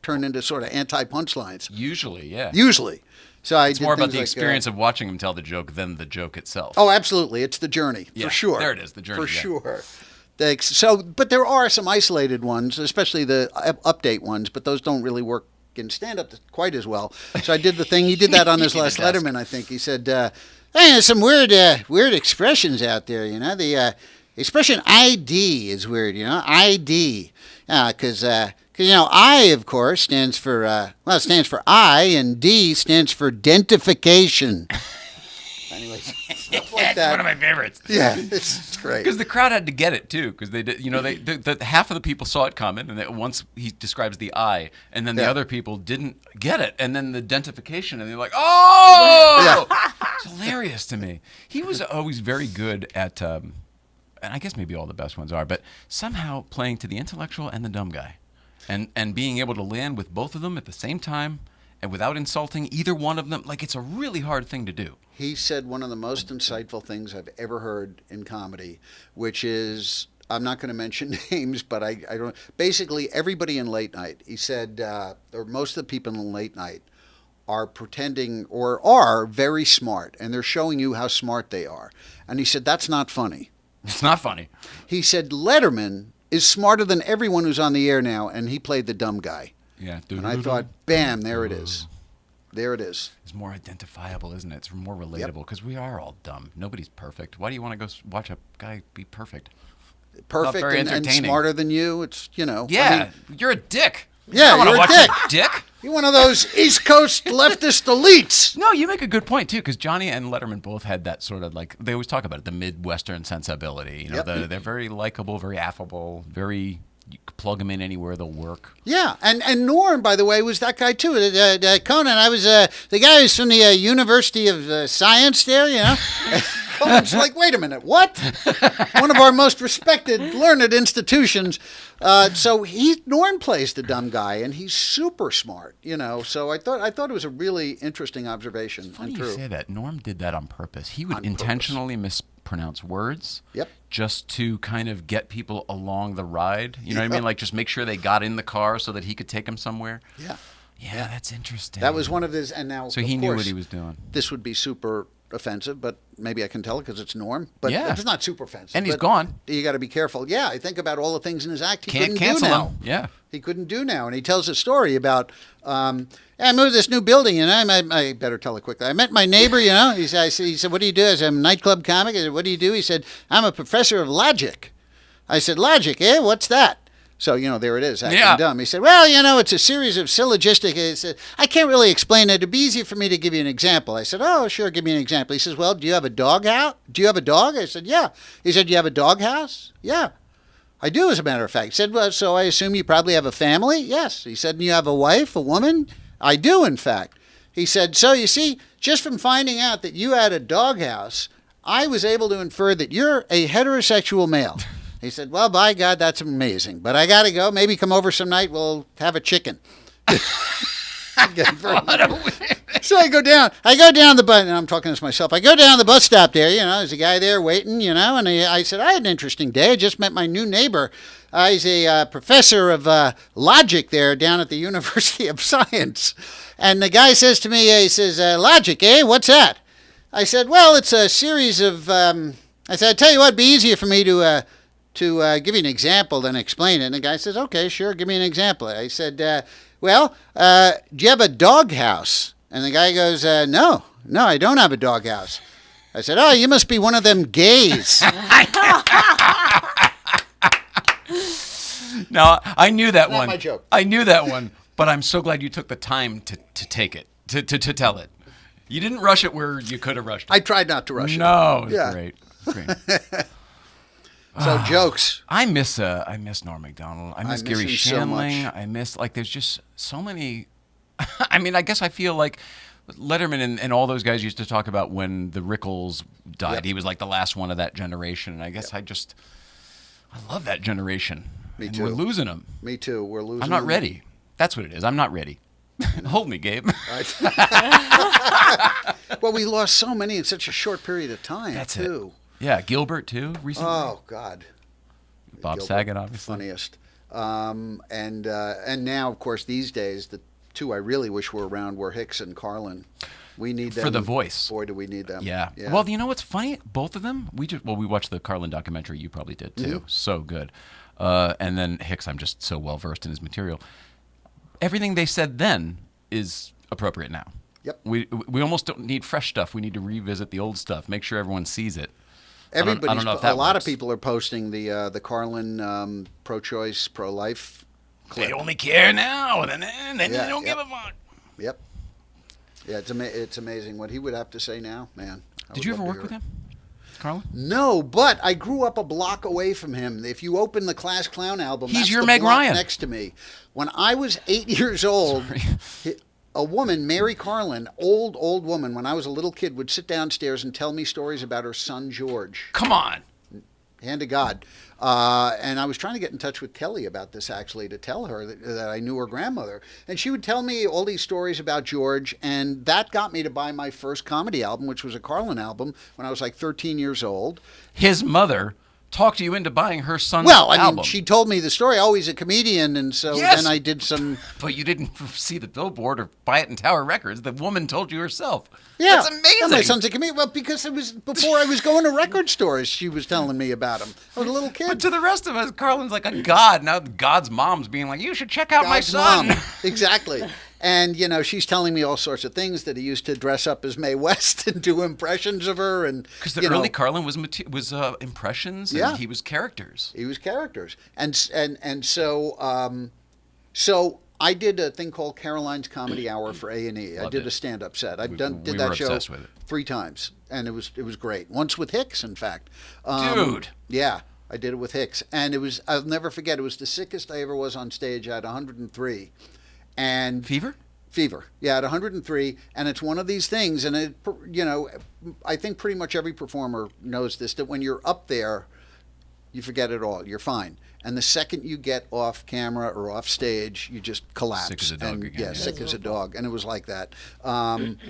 turn into sort of anti-punchlines. Usually, yeah. Usually, so It's more about the experience of watching him tell the joke than the joke itself. Oh, absolutely, it's the journey Yeah, for sure. there it is, the journey, for yeah. sure. So, but there are some isolated ones, especially the update ones, but those don't really work in stand-up quite as well. So I did the thing. He did that on his last Letterman, I think. He said, "Hey, there's some weird expressions out there. The expression ID is weird. ID, because I, of course, stands for it stands for I, and D stands for dentification." Anyways, stuff like that. One of my favorites. Yeah, it's great. Because the crowd had to get it too, because they did. The half of the people saw it coming, and once he describes the eye, and then the other people didn't get it, and then the dentification, and they're like, "Oh!" It's hilarious to me. He was always very good at, and I guess maybe all the best ones are, but somehow playing to the intellectual and the dumb guy, and being able to land with both of them at the same time, and without insulting either one of them. Like, it's a really hard thing to do. He said one of the most insightful things I've ever heard in comedy, which is, I'm not going to mention names, but I don't. Basically, everybody in late night, he said, or most of the people in late night are pretending or are very smart, and they're showing you how smart they are. And he said, that's not funny. It's not funny. He said, Letterman is smarter than everyone who's on the air now, and he played the dumb guy. Yeah. And I thought, bam, there it is. There it is. It's more identifiable, isn't it? It's more relatable because we are all dumb. Nobody's perfect. Why do you want to go watch a guy be perfect? Perfect very and entertaining. smarter than you. It's, Yeah, I mean, you're a dick. Yeah, I don't you're a wanna dick. watch dick. You're one of those East Coast leftist elites. No, you make a good point too, because Johnny and Letterman both had that sort of like, they always talk about it, the Midwestern sensibility. Yep. They're very likable, very affable, very. You can plug them in anywhere, they'll work. Yeah, and Norm, by the way, was that guy too. Conan, I was the guy who's from the University of Science there, Conan's like, wait a minute, what? One of our most respected, learned institutions. So Norm plays the dumb guy, and he's super smart, So I thought it was a really interesting observation. Funny and you true. say that. Norm did that on purpose. He would intentionally mispronounce words. Yep. Just to kind of get people along the ride. You know what I mean? Like, just make sure they got in the car so that he could take them somewhere. Yeah. Yeah, that's interesting. That was one of his, and now, So of he knew course, what he was doing. This would be super offensive, but maybe I can tell it because it's Norm. But Yeah. it's not super offensive. And he's but gone. You got to be careful. Yeah, I think about all the things in his act he Can't couldn't cancel do now. him. Yeah. He couldn't do now, and he tells a story about. I moved to this new building, I better tell it quickly. I met my neighbor, He said, "What do you do?" I said, "I'm a nightclub comic." I said, "What do you do?" He said, "I'm a professor of logic." I said, "Logic, eh? What's that?" So, there it is, acting dumb. He said, "Well, it's a series of syllogistic." He said, "I can't really explain it. It'd be easier for me to give you an example." I said, "Oh, sure, give me an example." He says, "Well, do you have a dog house? Do you have a dog?" I said, "Yeah." He said, "Do you have a dog house?" "Yeah." "I do, as a matter of fact." He said, "Well, so I assume you probably have a family?" "Yes." He said, "And you have a wife, a woman?" "I do, in fact." He said, "So you see, just from finding out that you had a doghouse, I was able to infer that you're a heterosexual male." He said, "Well, by God, that's amazing. But I got to go. Maybe come over some night. We'll have a chicken." So I go down the bus, and I'm talking to myself. I go down the bus stop there, there's a guy there waiting, and I said, "I had an interesting day. I just met my new neighbor. He's a professor of logic there down at the University of Science." And the guy says to me, he says, "Logic, eh? What's that?" I said, "Well, it's a series of, I said, "I tell you what, it'd be easier for me to give you an example than explain it." And the guy says, "Okay, sure, give me an example." I said, "Well, do you have a dog house?" And the guy goes, No, I don't have a dog house." I said, "Oh, you must be one of them gays." No, I knew that Not one. my joke. I knew that one, but I'm so glad you took the time to take it, to tell it. You didn't rush it where you could have rushed it. I tried not to rush it. No, it was Yeah. great. So jokes. I miss Norm Macdonald. I miss Gary him so Shandling. much. I miss, like, there's just so many. I mean, I guess I feel like Letterman and all those guys used to talk about when the Rickles died. Yep. He was like the last one of that generation, and I guess I I love that generation. Me And too. we're losing them. Me too. We're losing. I'm not them. ready. That's what it is. I'm not ready. Hold me, Gabe. Well, we lost so many in such a short period of time. That's too. Yeah, Gilbert too. Recently. Oh God. Bob Gilbert, Saget, obviously. funniest. And now, of course, these days the two I really wish were around were Hicks and Carlin. We need them For the voice. Boy, do we need them. Yeah. Well, you know what's funny? Both of them. We watched the Carlin documentary. You probably did too. So good. And then Hicks, I'm just so well versed in his material. Everything they said then is appropriate now. Yep. We almost don't need fresh stuff. We need to revisit the old stuff. Make sure everyone sees it. Everybody's, I don't know if that a lot works. of people are posting the Carlin pro-choice, pro-life clip. They only care now, and then they Yeah, don't yep. give a fuck. Yep. Yeah, it's amazing what he would have to say now, man. Did you ever work with him, Carlin? No, but I grew up a block away from him. If you open the Class Clown album, He's that's your the Meg block Ryan. next to me. When I was 8 years old, a woman, Mary Carlin, old woman, when I was a little kid, would sit downstairs and tell me stories about her son George. Come on. Hand to God. And I was trying to get in touch with Kelly about this, actually, to tell her that I knew her grandmother. And she would tell me all these stories about George, and that got me to buy my first comedy album, which was a Carlin album, when I was like 13 years old. His mother talked you into buying her son's Well, I album. mean, she told me the story. Oh, he's a comedian, and so Yes. then I did some... But you didn't see the billboard or buy it in Tower Records. The woman told you herself. Yeah, That's amazing. And my son's a comedian. Well, because it was before I was going to record stores, she was telling me about him. I was a little kid. But to the rest of us, Carlin's like a god. Now God's mom's being like, you should check out my God's son. mom. Exactly. And, you know, she's telling me all sorts of things, that he used to dress up as Mae West and do impressions of her. And Because the you know, early Carlin was impressions, and Yeah. he was characters. He was characters. And so I did a thing called Caroline's Comedy Hour for A&E. I Loved did it. a stand-up set. I We did were that show obsessed with it. 3 times, and it was great. Once with Hicks, in fact. Dude. Yeah, I did it with Hicks, and it was, I'll never forget, it was the sickest I ever was on stage. I had 103. And Fever? Yeah, at 103, and it's one of these things, and it, you know, I think pretty much every performer knows this, that when you're up there, you forget it all. You're fine. And the second you get off camera or off stage, you just collapse. Sick as a dog And, again, yeah, yeah. sick as a dog. And it was like that.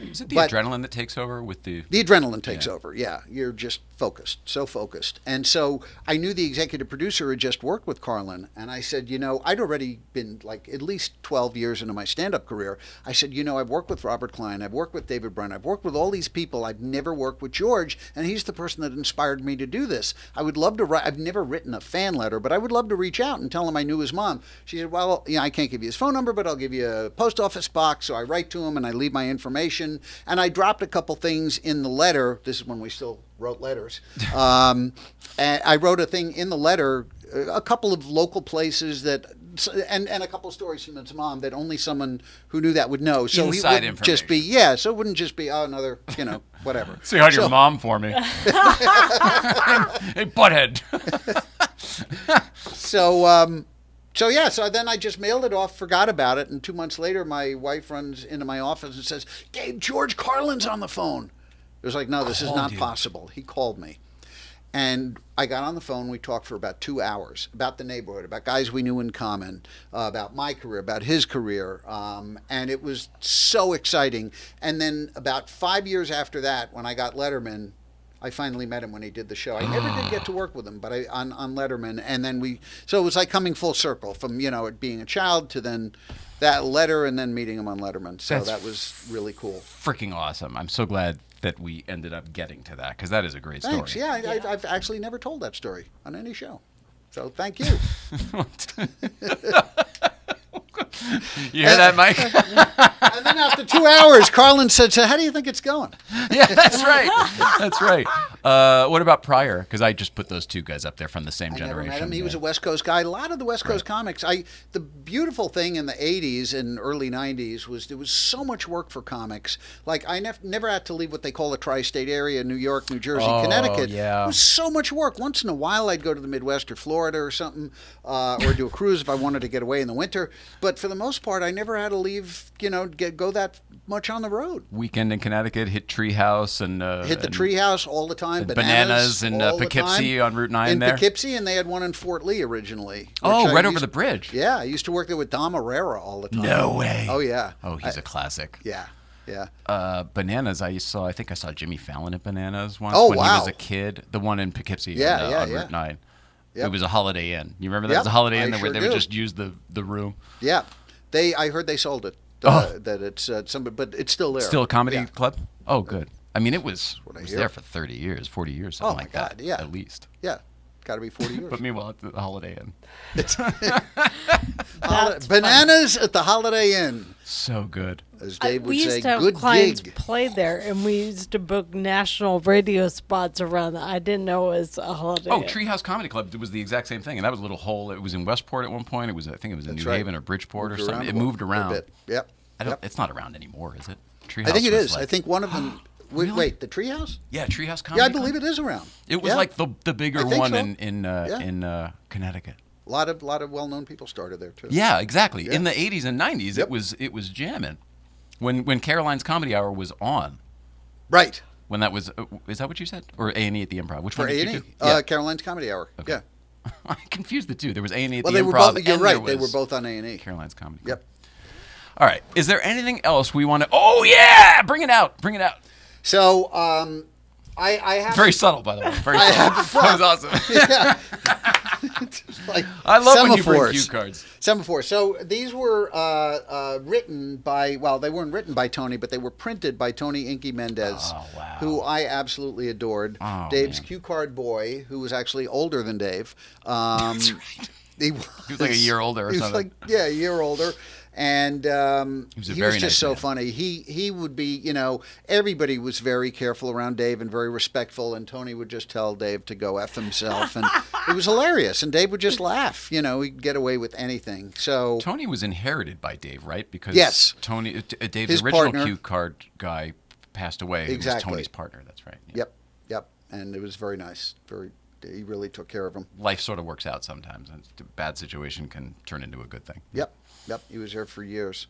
Is it the but- adrenaline that takes over with the... The adrenaline takes Yeah. over, yeah. You're just focused, so focused. And so I knew the executive producer had just worked with Carlin, and I said, you know, I'd already been like at least 12 years into my stand-up career. I said, you know, I've worked with Robert Klein, I've worked with David Brent, I've worked with all these people. I've never worked with George, and he's the person that inspired me to do this. I would love to write, I've never written a fan letter, but I would love to reach out and tell him I knew his mom. She said, well, yeah, I can't give you his phone number, but I'll give you a post office box. So I write to him and I leave my information. And I dropped a couple things in the letter. This is when we still wrote letters. And I wrote a thing in the letter, a couple of local places that, and a couple of stories from his mom that only someone who knew that would know. So Inside he wouldn't just be, information. yeah, so it wouldn't just be, oh, another, you know, whatever. Say hi to So- your mom for me. Hey, butthead. So then I just mailed it off, forgot about it, and 2 months later, my wife runs into my office and says, Gabe, George Carlin's on the phone. It was like, no, this is Called not you. possible. He called me. And I got on the phone. We talked for about 2 hours about the neighborhood, about guys we knew in common, about my career, about his career. And it was so exciting. And then about 5 years after that, when I got Letterman, I finally met him when he did the show. I never did get to work with him, but on Letterman. And then so it was like coming full circle from, you know, it being a child to then that letter and then meeting him on Letterman. So That's that was really cool. Freaking awesome. I'm so glad that we ended up getting to that, because that is a great story. Thanks. Yeah, I've actually never told that story on any show. So thank you. You hear that, Mike? And then after 2 hours, Carlin said, so how do you think it's going? Yeah, that's right. That's right. What about Pryor? Because I just put those two guys up there from the same I never generation. met him. He was a West Coast guy. A lot of the West Coast comics. The beautiful thing in the 80s and early 90s was there was so much work for comics. Like I never had to leave what they call the tri-state area, New York, New Jersey, Connecticut. yeah. It was so much work. Once in a while I'd go to the Midwest or Florida or something, or do a cruise if I wanted to get away in the winter. But for the most part, I never had to leave, go that much on the road. Weekend in Connecticut, hit Treehouse and Hit the Treehouse all the time. Bananas in all the Poughkeepsie time. on Route 9 in there. Poughkeepsie, and they had one in Fort Lee originally. Oh, which right over the bridge. Yeah, I used to work there with Dom Herrera all the time. No way. Oh yeah. Oh, he's a classic. Yeah. Yeah. Bananas. I think I saw Jimmy Fallon at Bananas once Oh, when he wow. was a kid. The one in Poughkeepsie on Route 9. Yep. It was a Holiday Inn. You remember that? Yep, It was a Holiday Inn I where sure they do. would just use the room. Yeah. I heard they sold it. That it's somebody, but it's still there. Still a comedy club? Oh, good. I mean, it was hear. there for 30 years, 40 years, something Oh, my like God, that. yeah. At least. Yeah. Got to be 40 years. But meanwhile, it's the Holiday Inn. Bananas at the Holiday Inn. So good. As Dave would we say, used to have good clients gig. play there, and we used to book national radio spots around that. I didn't know it was a holiday. Oh, Treehouse Comedy Club was the exact same thing, and that was a little hole. It was in Westport at one point. I think it was in That's New right. Haven or Bridgeport Moved or something. around It a moved around. bit. Yep. It's not around anymore, is it? Treehouse I think it was is. like- I think one of them. Really? Wait, the Treehouse? Yeah, Treehouse Comedy. Yeah, I believe it is around. It was like the bigger I think one so. in Connecticut. A lot of well-known people started there too. Yeah, exactly. Yeah. In the 80s and 90s, Yep. it was jamming. When Caroline's Comedy Hour was on. Right. When that was, is that what you said? Or A&E at the Improv? Which For one did A&E, you do? Caroline's Comedy Hour. Okay. Yeah. I confused the two. There was A&E at Well, the they were Improv. both. You're and right. there They were was both on A&E. Caroline's Comedy. Yep. All right. Is there anything else we want to? Oh yeah, bring it out. Bring it out. So, I have Very subtle, by the way. Very subtle. That was awesome. yeah. Like I love when you bring semaphores. cue cards. Semaphores. So these were written by, well, they weren't written by Tony, but they were printed by Tony Inky Mendez, Oh, wow. who I absolutely adored. Oh, Dave's man. cue card boy, who was actually older than Dave. That's right. He was like a year older or he was something. like, yeah, a year older. And He was a very just nice so man. funny. He would be, everybody was very careful around Dave and very respectful. And Tony would just tell Dave to go F himself. And it was hilarious. And Dave would just laugh. He'd get away with anything. So Tony was inherited by Dave, right? Because Yes. Tony, Dave's His original partner. cue card guy passed away. He was Exactly. Tony's partner. That's right. Yeah. Yep. And it was very nice. He really took care of him. Life sort of works out sometimes. A bad situation can turn into a good thing. Yep. He was there for years.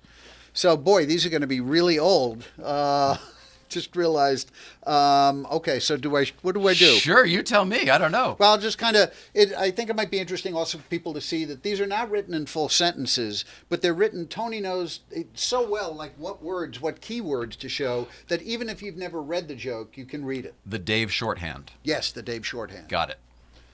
So, boy, these are going to be really old. Just realized. Okay, so what do I do? Sure, you tell me. I don't know. Well, just kind of, I think it might be interesting also for people to see that these are not written in full sentences, but they're written, Tony knows it so well, like what words, what keywords to show, that even if you've never read the joke, you can read it. The Dave shorthand. Yes, the Dave shorthand. Got it.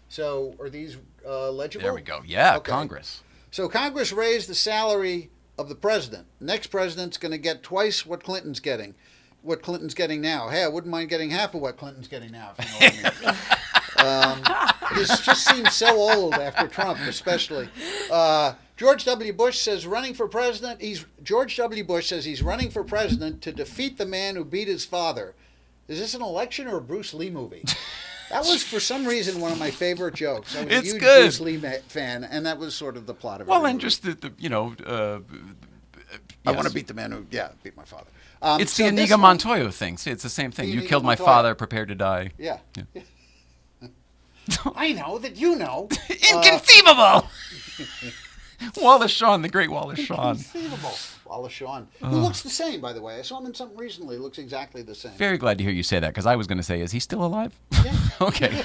So, are these legible? There we go. Yeah, Okay. Congress. So Congress raised the salary of the president. The next president's going to get twice what Clinton's getting. What Clinton's getting now. Hey, I wouldn't mind getting half of what Clinton's getting now, if you know what I mean. This just seems so old after Trump, especially. George W. Bush says George W. Bush says he's running for president to defeat the man who beat his father. Is this an election or a Bruce Lee movie? That was, for some reason, one of my favorite jokes. I was a It's huge good. Bruce Lee fan, and that was sort of the plot of it. Well, and just the I yes. want to beat the man who, beat my father. It's so the this Inigo one- Montoya thing. See, it's the same thing. The You Inigo killed my Montoya. father, prepare to die. Yeah. I know that you know. Inconceivable! Wallace Shawn, the great Wallace Shawn. Inconceivable. Wallace Shawn, who looks the same, by the way. I saw him in something recently. Looks exactly the same. Very glad to hear you say that, because I was going to say, is he still alive? Yeah. Okay.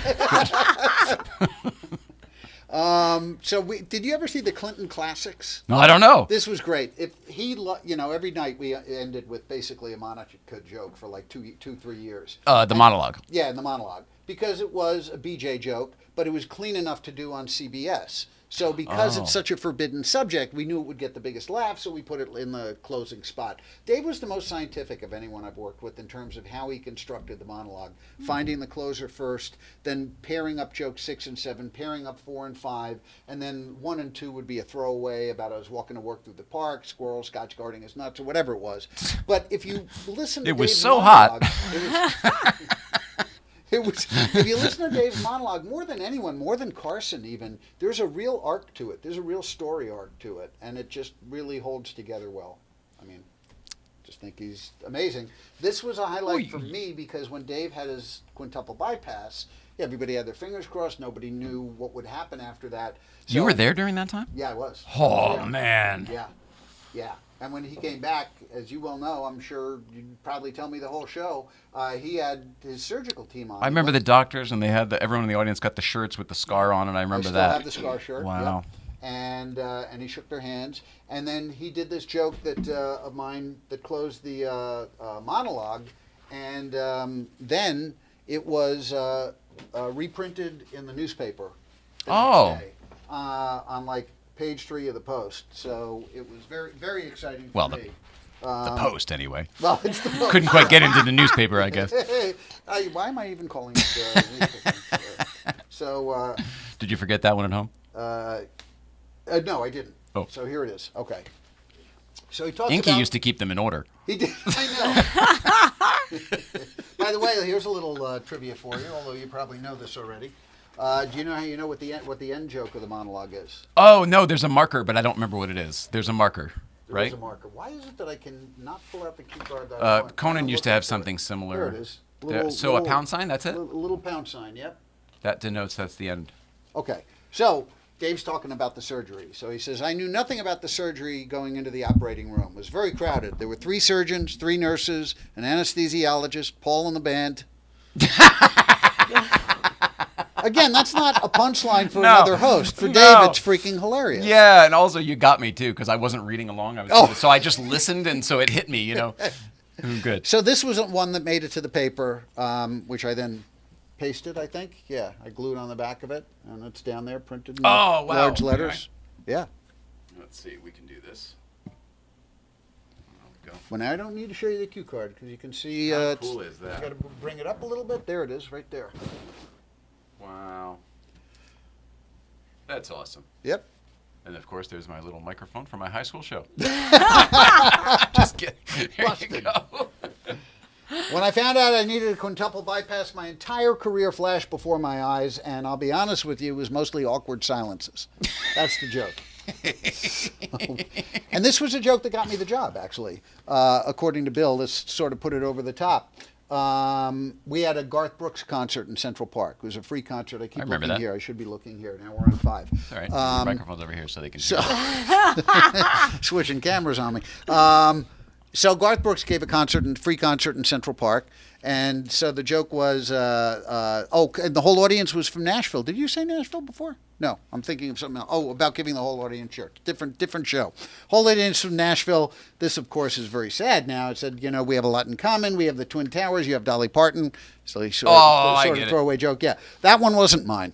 So did you ever see the Clinton Classics? No, I don't know. This was great. If he, every night we ended with basically a Monica joke for like 2-3 years. The monologue. Yeah, in the monologue, because it was a BJ joke, but it was clean enough to do on CBS. So because it's such a forbidden subject, we knew it would get the biggest laugh, so we put it in the closing spot. Dave was the most scientific of anyone I've worked with in terms of how he constructed the monologue, finding the closer first, then pairing up jokes 6 and 7, pairing up 4 and 5, and then 1 and 2 would be a throwaway about I was walking to work through the park, squirrel scotch guarding his nuts, or whatever it was. But if you listen to It was Dave's so hot. monologue, it was, if you listen to Dave's monologue, more than anyone, more than Carson even, there's a real arc to it. There's a real story arc to it, and it just really holds together well. I mean, just think he's amazing. This was a highlight for me because when Dave had his quintuple bypass, everybody had their fingers crossed. Nobody knew what would happen after that. You were there during that time? Yeah, I was. Oh, man. Yeah. Yeah. And when he came back, as you well know, I'm sure you'd probably tell me the whole show, he had his surgical team on. I remember the doctors, and they had everyone in the audience got the shirts with the scar on, and I remember I still that. have the scar shirt. Wow. Yep. And he shook their hands, and then he did this joke that of mine that closed the monologue, and then it was reprinted in the newspaper. The next day, on like page 3 of the Post. So it was very, very exciting for me. The Post, anyway. Well, it's the Post. Couldn't quite get into the newspaper, I guess. Why am I even calling it newspaper? Did you forget that one at home? No, I didn't. Oh. So here it is. Okay. So he talks Inky about... used to keep them in order. He did. I know. By the way, here's a little trivia for you, although you probably know this already. Do you know how you know what the end joke of the monologue is? Oh, no, there's a marker, but I don't remember what it is. There's a marker, right? There's a marker. Why is it that I can not pull out the cue card that I want? Conan used to have something similar. There it is. A pound sign, that's it? A little pound sign, yep. That denotes that's the end. Okay. So Dave's talking about the surgery. So he says, I knew nothing about the surgery going into the operating room. It was very crowded. There were 3 surgeons, 3 nurses, an anesthesiologist, Paul in the band. Again, that's not a punchline for another host. For Dave, it's freaking hilarious. Yeah, and also you got me too, because I wasn't reading along. So I just listened, and so it hit me, you know. Good. So this was one that made it to the paper, which I then pasted, I think. Yeah, I glued on the back of it, and it's down there printed in large letters. Okay. Yeah. Let's see, we can do this. Go. Well, now I don't need to show you the cue card, because you can see. How cool is that? You got to bring it up a little bit. There it is, right there. Wow. That's awesome. Yep. And of course, there's my little microphone for my high school show. Just kidding. Here you go. When I found out I needed a quintuple bypass, my entire career flashed before my eyes, and I'll be honest with you, it was mostly awkward silences. That's the joke. And this was a joke that got me the job, actually. According to Bill, this sort of put it over the top. We had a Garth Brooks concert in Central Park. It was a free concert. I keep looking here. I should be looking here. Now we're on 5. All right. Your microphone's over here so they can so switching cameras on me. So Garth Brooks gave a free concert in Central Park. And so the joke was, and the whole audience was from Nashville. Did you say Nashville before? No, I'm thinking of something else. Oh, about giving the whole audience shirt. Different show. Whole audience from Nashville. This, of course, is very sad now. It said, we have a lot in common. We have the Twin Towers. You have Dolly Parton. So he sort of throwaway joke. Yeah, that one wasn't mine.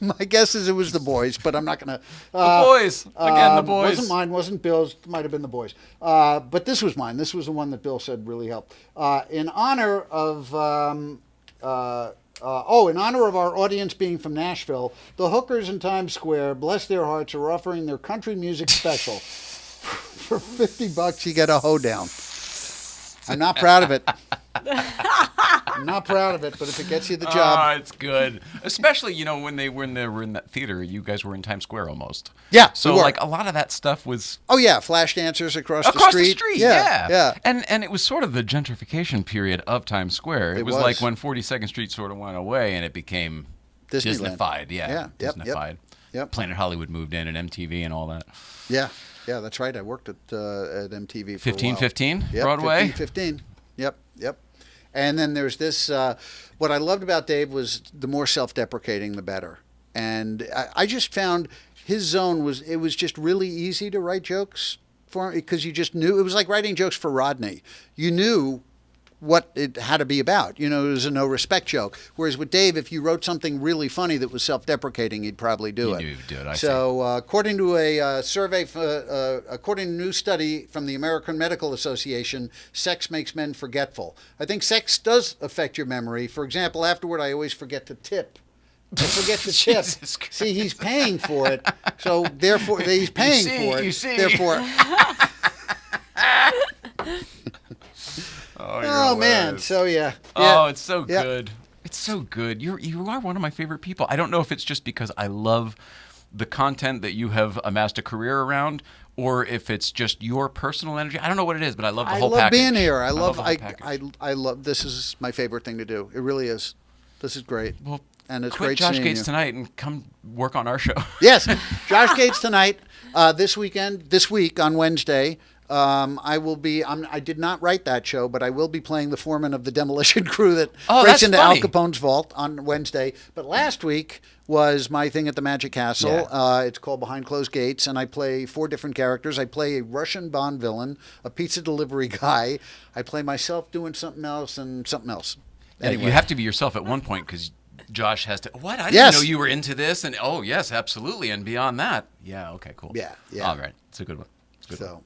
My guess is it was the boys, but I'm not going to. The boys. Again, the boys. Wasn't mine, wasn't Bill's. Might have been the boys. But this was mine. This was the one that Bill said really helped. In honor of our audience being from Nashville, the hookers in Times Square, bless their hearts, are offering their country music special. For $50, you get a hoedown. I'm not proud of it. I'm not proud of it, but if it gets you the job. Oh, it's good. Especially, when they were in that theater, you guys were in Times Square almost. Yeah. So, a lot of that stuff was... Oh, yeah. Flash dancers across the street. Yeah. And it was sort of the gentrification period of Times Square. It was like when 42nd Street sort of went away and it became Disneyfied. Yeah. Disneyfied. Yep. Planet Hollywood moved in and MTV and all that. Yeah. Yeah, that's right. I worked at MTV for 1515 yep, Broadway? 1515. Yep. And then there's this, what I loved about Dave was the more self-deprecating, the better. And I just found his zone was just really easy to write jokes for him because you just knew. It was like writing jokes for Rodney. You knew what it had to be about. It was a no-respect joke. Whereas with Dave, if you wrote something really funny that was self-deprecating, he'd probably do it. You'd do it, I see. So according to a survey, according to a new study from the American Medical Association, sex makes men forgetful. I think sex does affect your memory. For example, afterward, I always forget to tip. I forget to tip. See, he's paying for it. So therefore, he's paying for it. You see. Therefore. Oh man! So yeah. Oh, it's so good. It's so good. You are one of my favorite people. I don't know if it's just because I love the content that you have amassed a career around, or if it's just your personal energy. I don't know what it is, but I love the whole package. I love being here. I love. This is my favorite thing to do. It really is. This is great. Well, and it's quit great Josh seeing Gates you. tonight and come work on our show. Yes, Josh Gates tonight. This week on Wednesday, I will be. I did not write that show, but I will be playing the foreman of the demolition crew that breaks that's into funny. Al Capone's vault on Wednesday. But last week was my thing at the Magic Castle. Yeah. It's called Behind Closed Gates, and I play 4 different characters. I play a Russian Bond villain, a pizza delivery guy. I play myself doing something else and something else. Anyway. You have to be yourself at one point because Josh has to. What? I didn't Yes. know you were into this. And oh yes, absolutely. And beyond that, yeah. Okay, cool. Yeah. All right, it's a good one. It's a good So,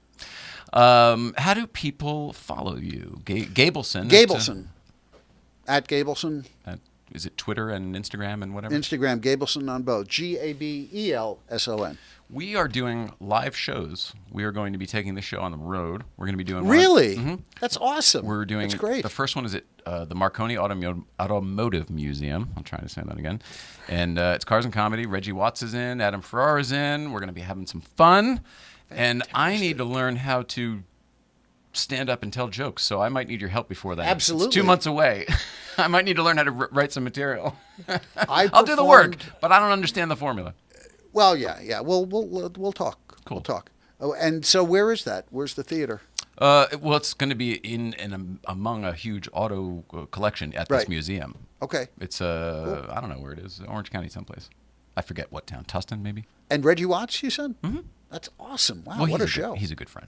one. How do people follow you? Gabelson. Gabelson. At Gabelson. Is it Twitter and Instagram and whatever? Instagram, Gabelson on both. Gabelson. We are doing live shows. We are going to be taking the show on the road. We're going to be doing Really? Mhm. That's awesome. We're doing. That's great. The first one is at the Marconi Automotive Museum. I'm trying to say that again. And it's Cars and Comedy. Reggie Watts is in. Adam Ferrara is in. We're going to be having some fun. And I need to learn how to stand up and tell jokes. So I might need your help before that. Absolutely. It's 2 months away. I might need to learn how to write some material. I I'll do the work, performed- but I don't understand the formula. Well, yeah. We'll talk. Cool. We'll talk. Oh, and so where is that? Where's the theater? Well, it's going to be among a huge auto collection at this Right. museum. Okay. It's I don't know where it is. Orange County, someplace. I forget what town. Tustin, maybe. And Reggie Watts, you said? Mm-hmm. That's awesome. Wow, Well, what a he's show. He's a good friend.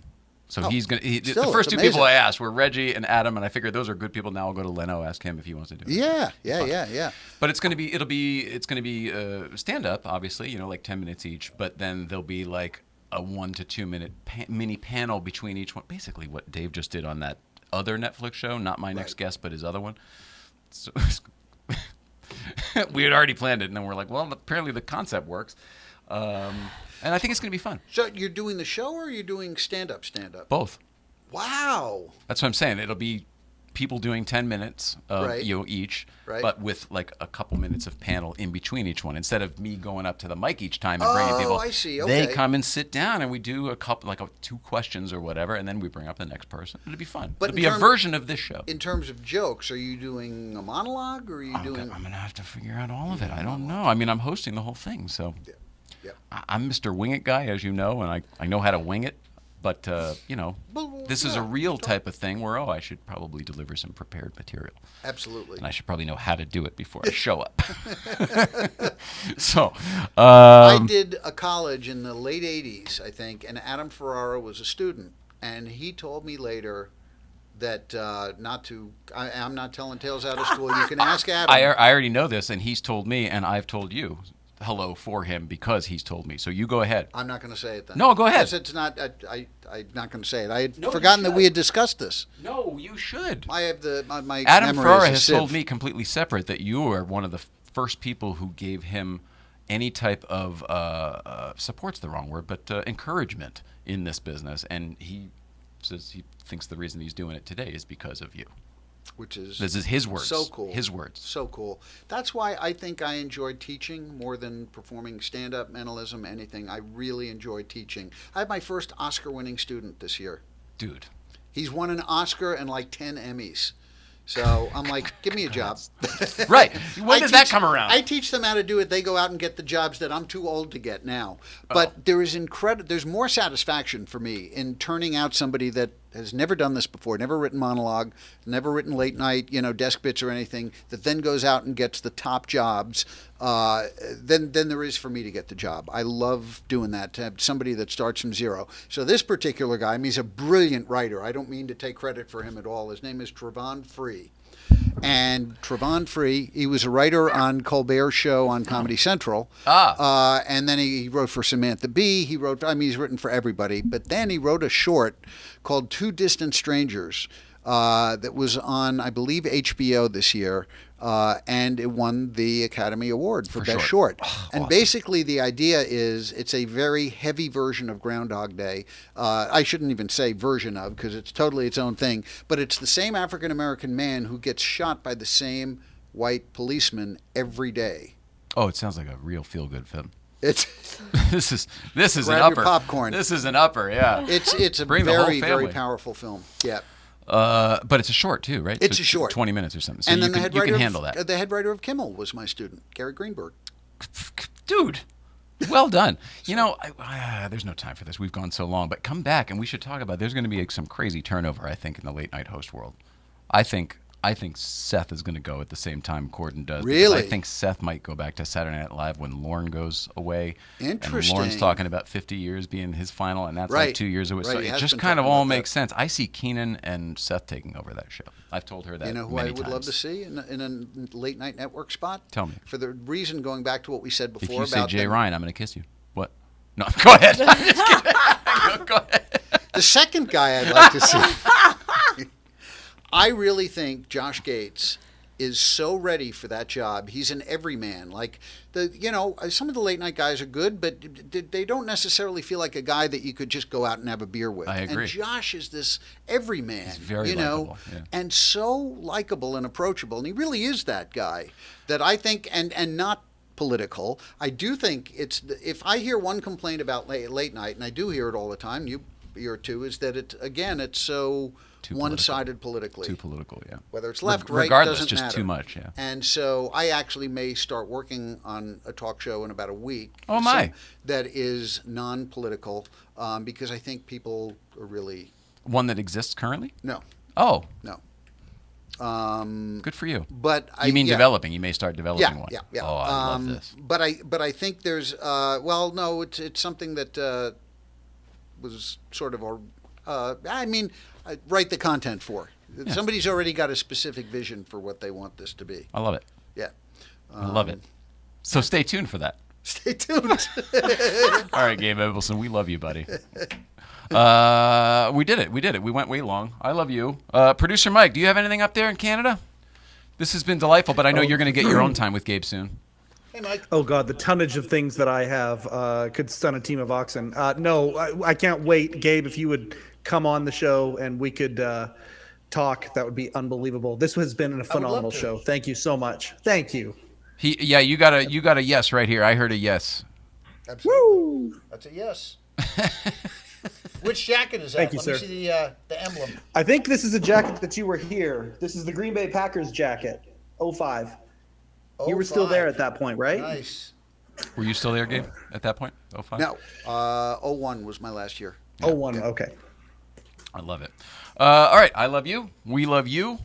So Oh, he's gonna. still, The first it's two people I amazing. asked were Reggie and Adam, and I figured those are good people. Now I'll go to Leno, ask him if he wants to do it. Yeah. But it's gonna be stand up, obviously, like 10 minutes each. But then there'll be like a 1 to 2 minute mini panel between each one. Basically, what Dave just did on that other Netflix show, not my next guest, but his other one. So we had already planned it, and then we're like, well, apparently the concept works, and I think it's gonna be fun. So you're doing the show or are you doing stand-up? Both. Wow. That's what I'm saying. It'll be people doing 10 minutes of, Right. Each, Right. but with like a couple minutes of panel in between each one. Instead of me going up to the mic each time and bringing people, I see. they Okay. come and sit down and we do a couple, like 2 questions or whatever, and then we bring up the next person. It'll be fun. But It'll in be a term- version of this show. In terms of jokes, are you doing a monologue or are you doing... I'm going to have to figure out all of it. I don't know. I mean, I'm hosting the whole thing, so Yeah. I'm Mr. Wing It guy, as you know, and I know how to wing it. But, this is a real type of thing where, I should probably deliver some prepared material. Absolutely. And I should probably know how to do it before I show up. So, I did a college in the late 80s, I think, and Adam Ferrara was a student. And he told me later that I'm not telling tales out of school. You can ask Adam. I already know this, and he's told me, and I've told you hello for him because he's told me. So you go ahead. I'm not going to say it then. No, go ahead. Yes, it's not. I'm not going to say it. I had forgotten that we had discussed this. No, you should. I have my Adam memory Ferrara is a has sieve. told me completely separate that you are one of the first people who gave him any type of support's the wrong word, but encouragement in this business, and he says he thinks the reason he's doing it today is because of you. Which is This is his words. so cool. His words. So cool. That's why I think I enjoyed teaching more than performing stand-up, mentalism, anything. I really enjoyed teaching. I had my first Oscar-winning student this year. Dude. He's won an Oscar and like 10 Emmys. So I'm like, give me a job. Right. When I does that teach- come around? I teach them how to do it. They go out and get the jobs that I'm too old to get now. But there is there's more satisfaction for me in turning out somebody that has never done this before, never written monologue, never written late night, desk bits or anything, that then goes out and gets the top jobs. Then there is for me to get the job. I love doing that, to have somebody that starts from zero. So this particular guy, he's a brilliant writer. I don't mean to take credit for him at all. His name is Trevon Free. And Trevon Free, he was a writer on Colbert's show on Comedy Central. And then he wrote for Samantha Bee. He's written for everybody. But then he wrote a short called Two Distant Strangers that was on, I believe, HBO this year. And it won the Academy Award for Best Short. And awesome. basically the idea is it's a very heavy version of Groundhog Day. I shouldn't even say version of, because it's totally its own thing. But it's the same African-American man who gets shot by the same white policeman every day. Oh, it sounds like a real feel-good film. It's This is an Grab upper. your popcorn. This is an upper, yeah. it's a Bring the whole very, very family. powerful film. Yeah. But it's a short too, right? It's So a short. 20 minutes or something. So And you then can handle that. the head writer of Kimmel was my student, Gary Greenberg. Dude, Well done. You know, there's no time for this. We've gone so long, but come back and we should talk about. There's going to be some crazy turnover, I think, in the late night host world. I think Seth is going to go at the same time Corden does. Really? I think Seth might go back to Saturday Night Live when Lorne goes away. Interesting. And Lorne's talking about 50 years being his final, and that's Right. like 2 years away. Right, So he it has just been kind of talking all about makes that. sense. I see Keenan and Seth taking over that show. I've told her that You know who many I would times. love to see in a late night network spot? Tell me. For the reason going back to what we said If before you say about Jay them- Ryan, I'm going to kiss you. What? No, go ahead. I'm just kidding. Go ahead. The second guy I'd like to see. I really think Josh Gates is so ready for that job. He's an everyman. Like some of the late night guys are good, but they don't necessarily feel like a guy that you could just go out and have a beer with. I agree. And Josh is this everyman. He's very likable, yeah. and so likable and approachable. And he really is that guy that I think, and not political. I do think if I hear one complaint about late night, and I do hear it all the time, you hear it too, is that it's so one-sided politically. Too political, yeah. Whether it's left, right, regardless, doesn't just matter. too much, yeah. And so I actually may start working on a talk show in about a week. Oh, my. That is non-political because I think people are really... One that exists currently? No. Oh. No. Good for you. But you mean developing? You may start developing one. Yeah. Oh, I love this. But I think there's no, it's something that was sort of I write the content for. Yeah. Somebody's already got a specific vision for what they want this to be. I love it. Yeah. I love it. So stay tuned for that. Stay tuned. All right, Gabe Abelson, we love you, buddy. We did it. We went way long. I love you. Producer Mike, do you have anything up there in Canada? This has been delightful, but I know you're going to get your own time with Gabe soon. Hey, Mike. Oh, God, the tonnage of things that I have could stun a team of oxen. No, I can't wait. Gabe, if you would come on the show and we could talk, that would be unbelievable. This has been a phenomenal show. Thank you so much. Thank you. You got a yes right here. I heard a yes. Absolutely. Woo! That's a yes. Which jacket is that? Thank you, Let me sir. see the emblem. I think this is a jacket that you were here. This is the Green Bay Packers jacket, 05. You were still there at that point, right? Nice. Were you still there, Gabe, at that point? 05? No, 01 was my last year. Oh, 01, okay. I love it. All right, I love you. We love you.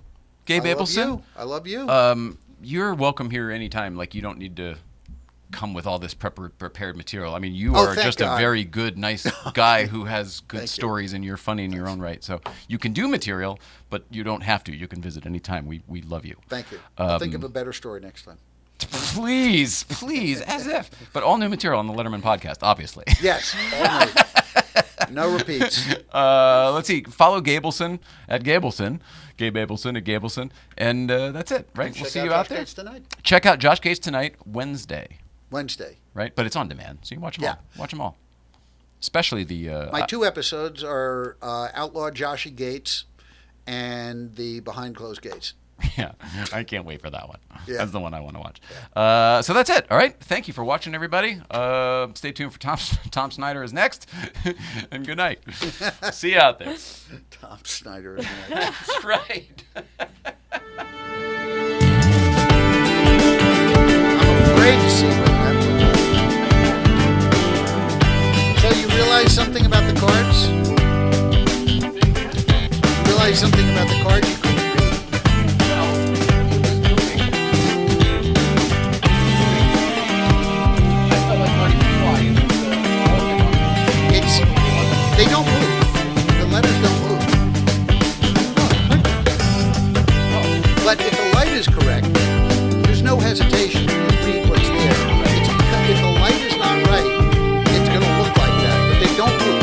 Gabe Abelson. I love you. You're welcome here anytime. Like, you don't need to come with all this prepared material. I mean, you are just God. a very good, nice guy who has good Thank you. stories, and you're funny in your own right. So you can do material, but you don't have to. You can visit anytime. We love you. Thank you. I'll think of a better story next time. Please, as if. But all new material on the Letterman podcast, obviously. Yes, all night. No repeats. Let's see. Follow Gabelson at Gabelson. Gabe Abelson at Gabelson. And that's it, right? We'll see you out there. Gates tonight. Check out Josh Gates tonight, Wednesday. Right? But it's on demand, so you can watch them all. Watch them all. Especially the... My 2 episodes are Outlaw Joshy Gates and the Behind Closed Gates. Yeah, I can't wait for that one. Yeah. That's the one I want to watch. So that's it. All right. Thank you for watching, everybody. Stay tuned for Tom Snyder is next. And good night. See you out there. Tom Snyder is next. That's right. I'm afraid to see what happens. So you realize something about the cards? Realize something about the cards you couldn't read? They don't move. The letters don't move. But if the light is correct, there's no hesitation to read what's there. It's because if the light is not right, it's going to look like that. But they don't move.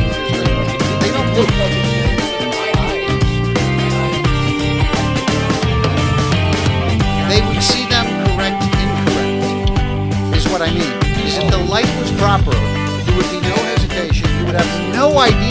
They don't move. They would see them correct, incorrect, is what I mean. Because if the light was proper, there would be no hesitation. You would have no idea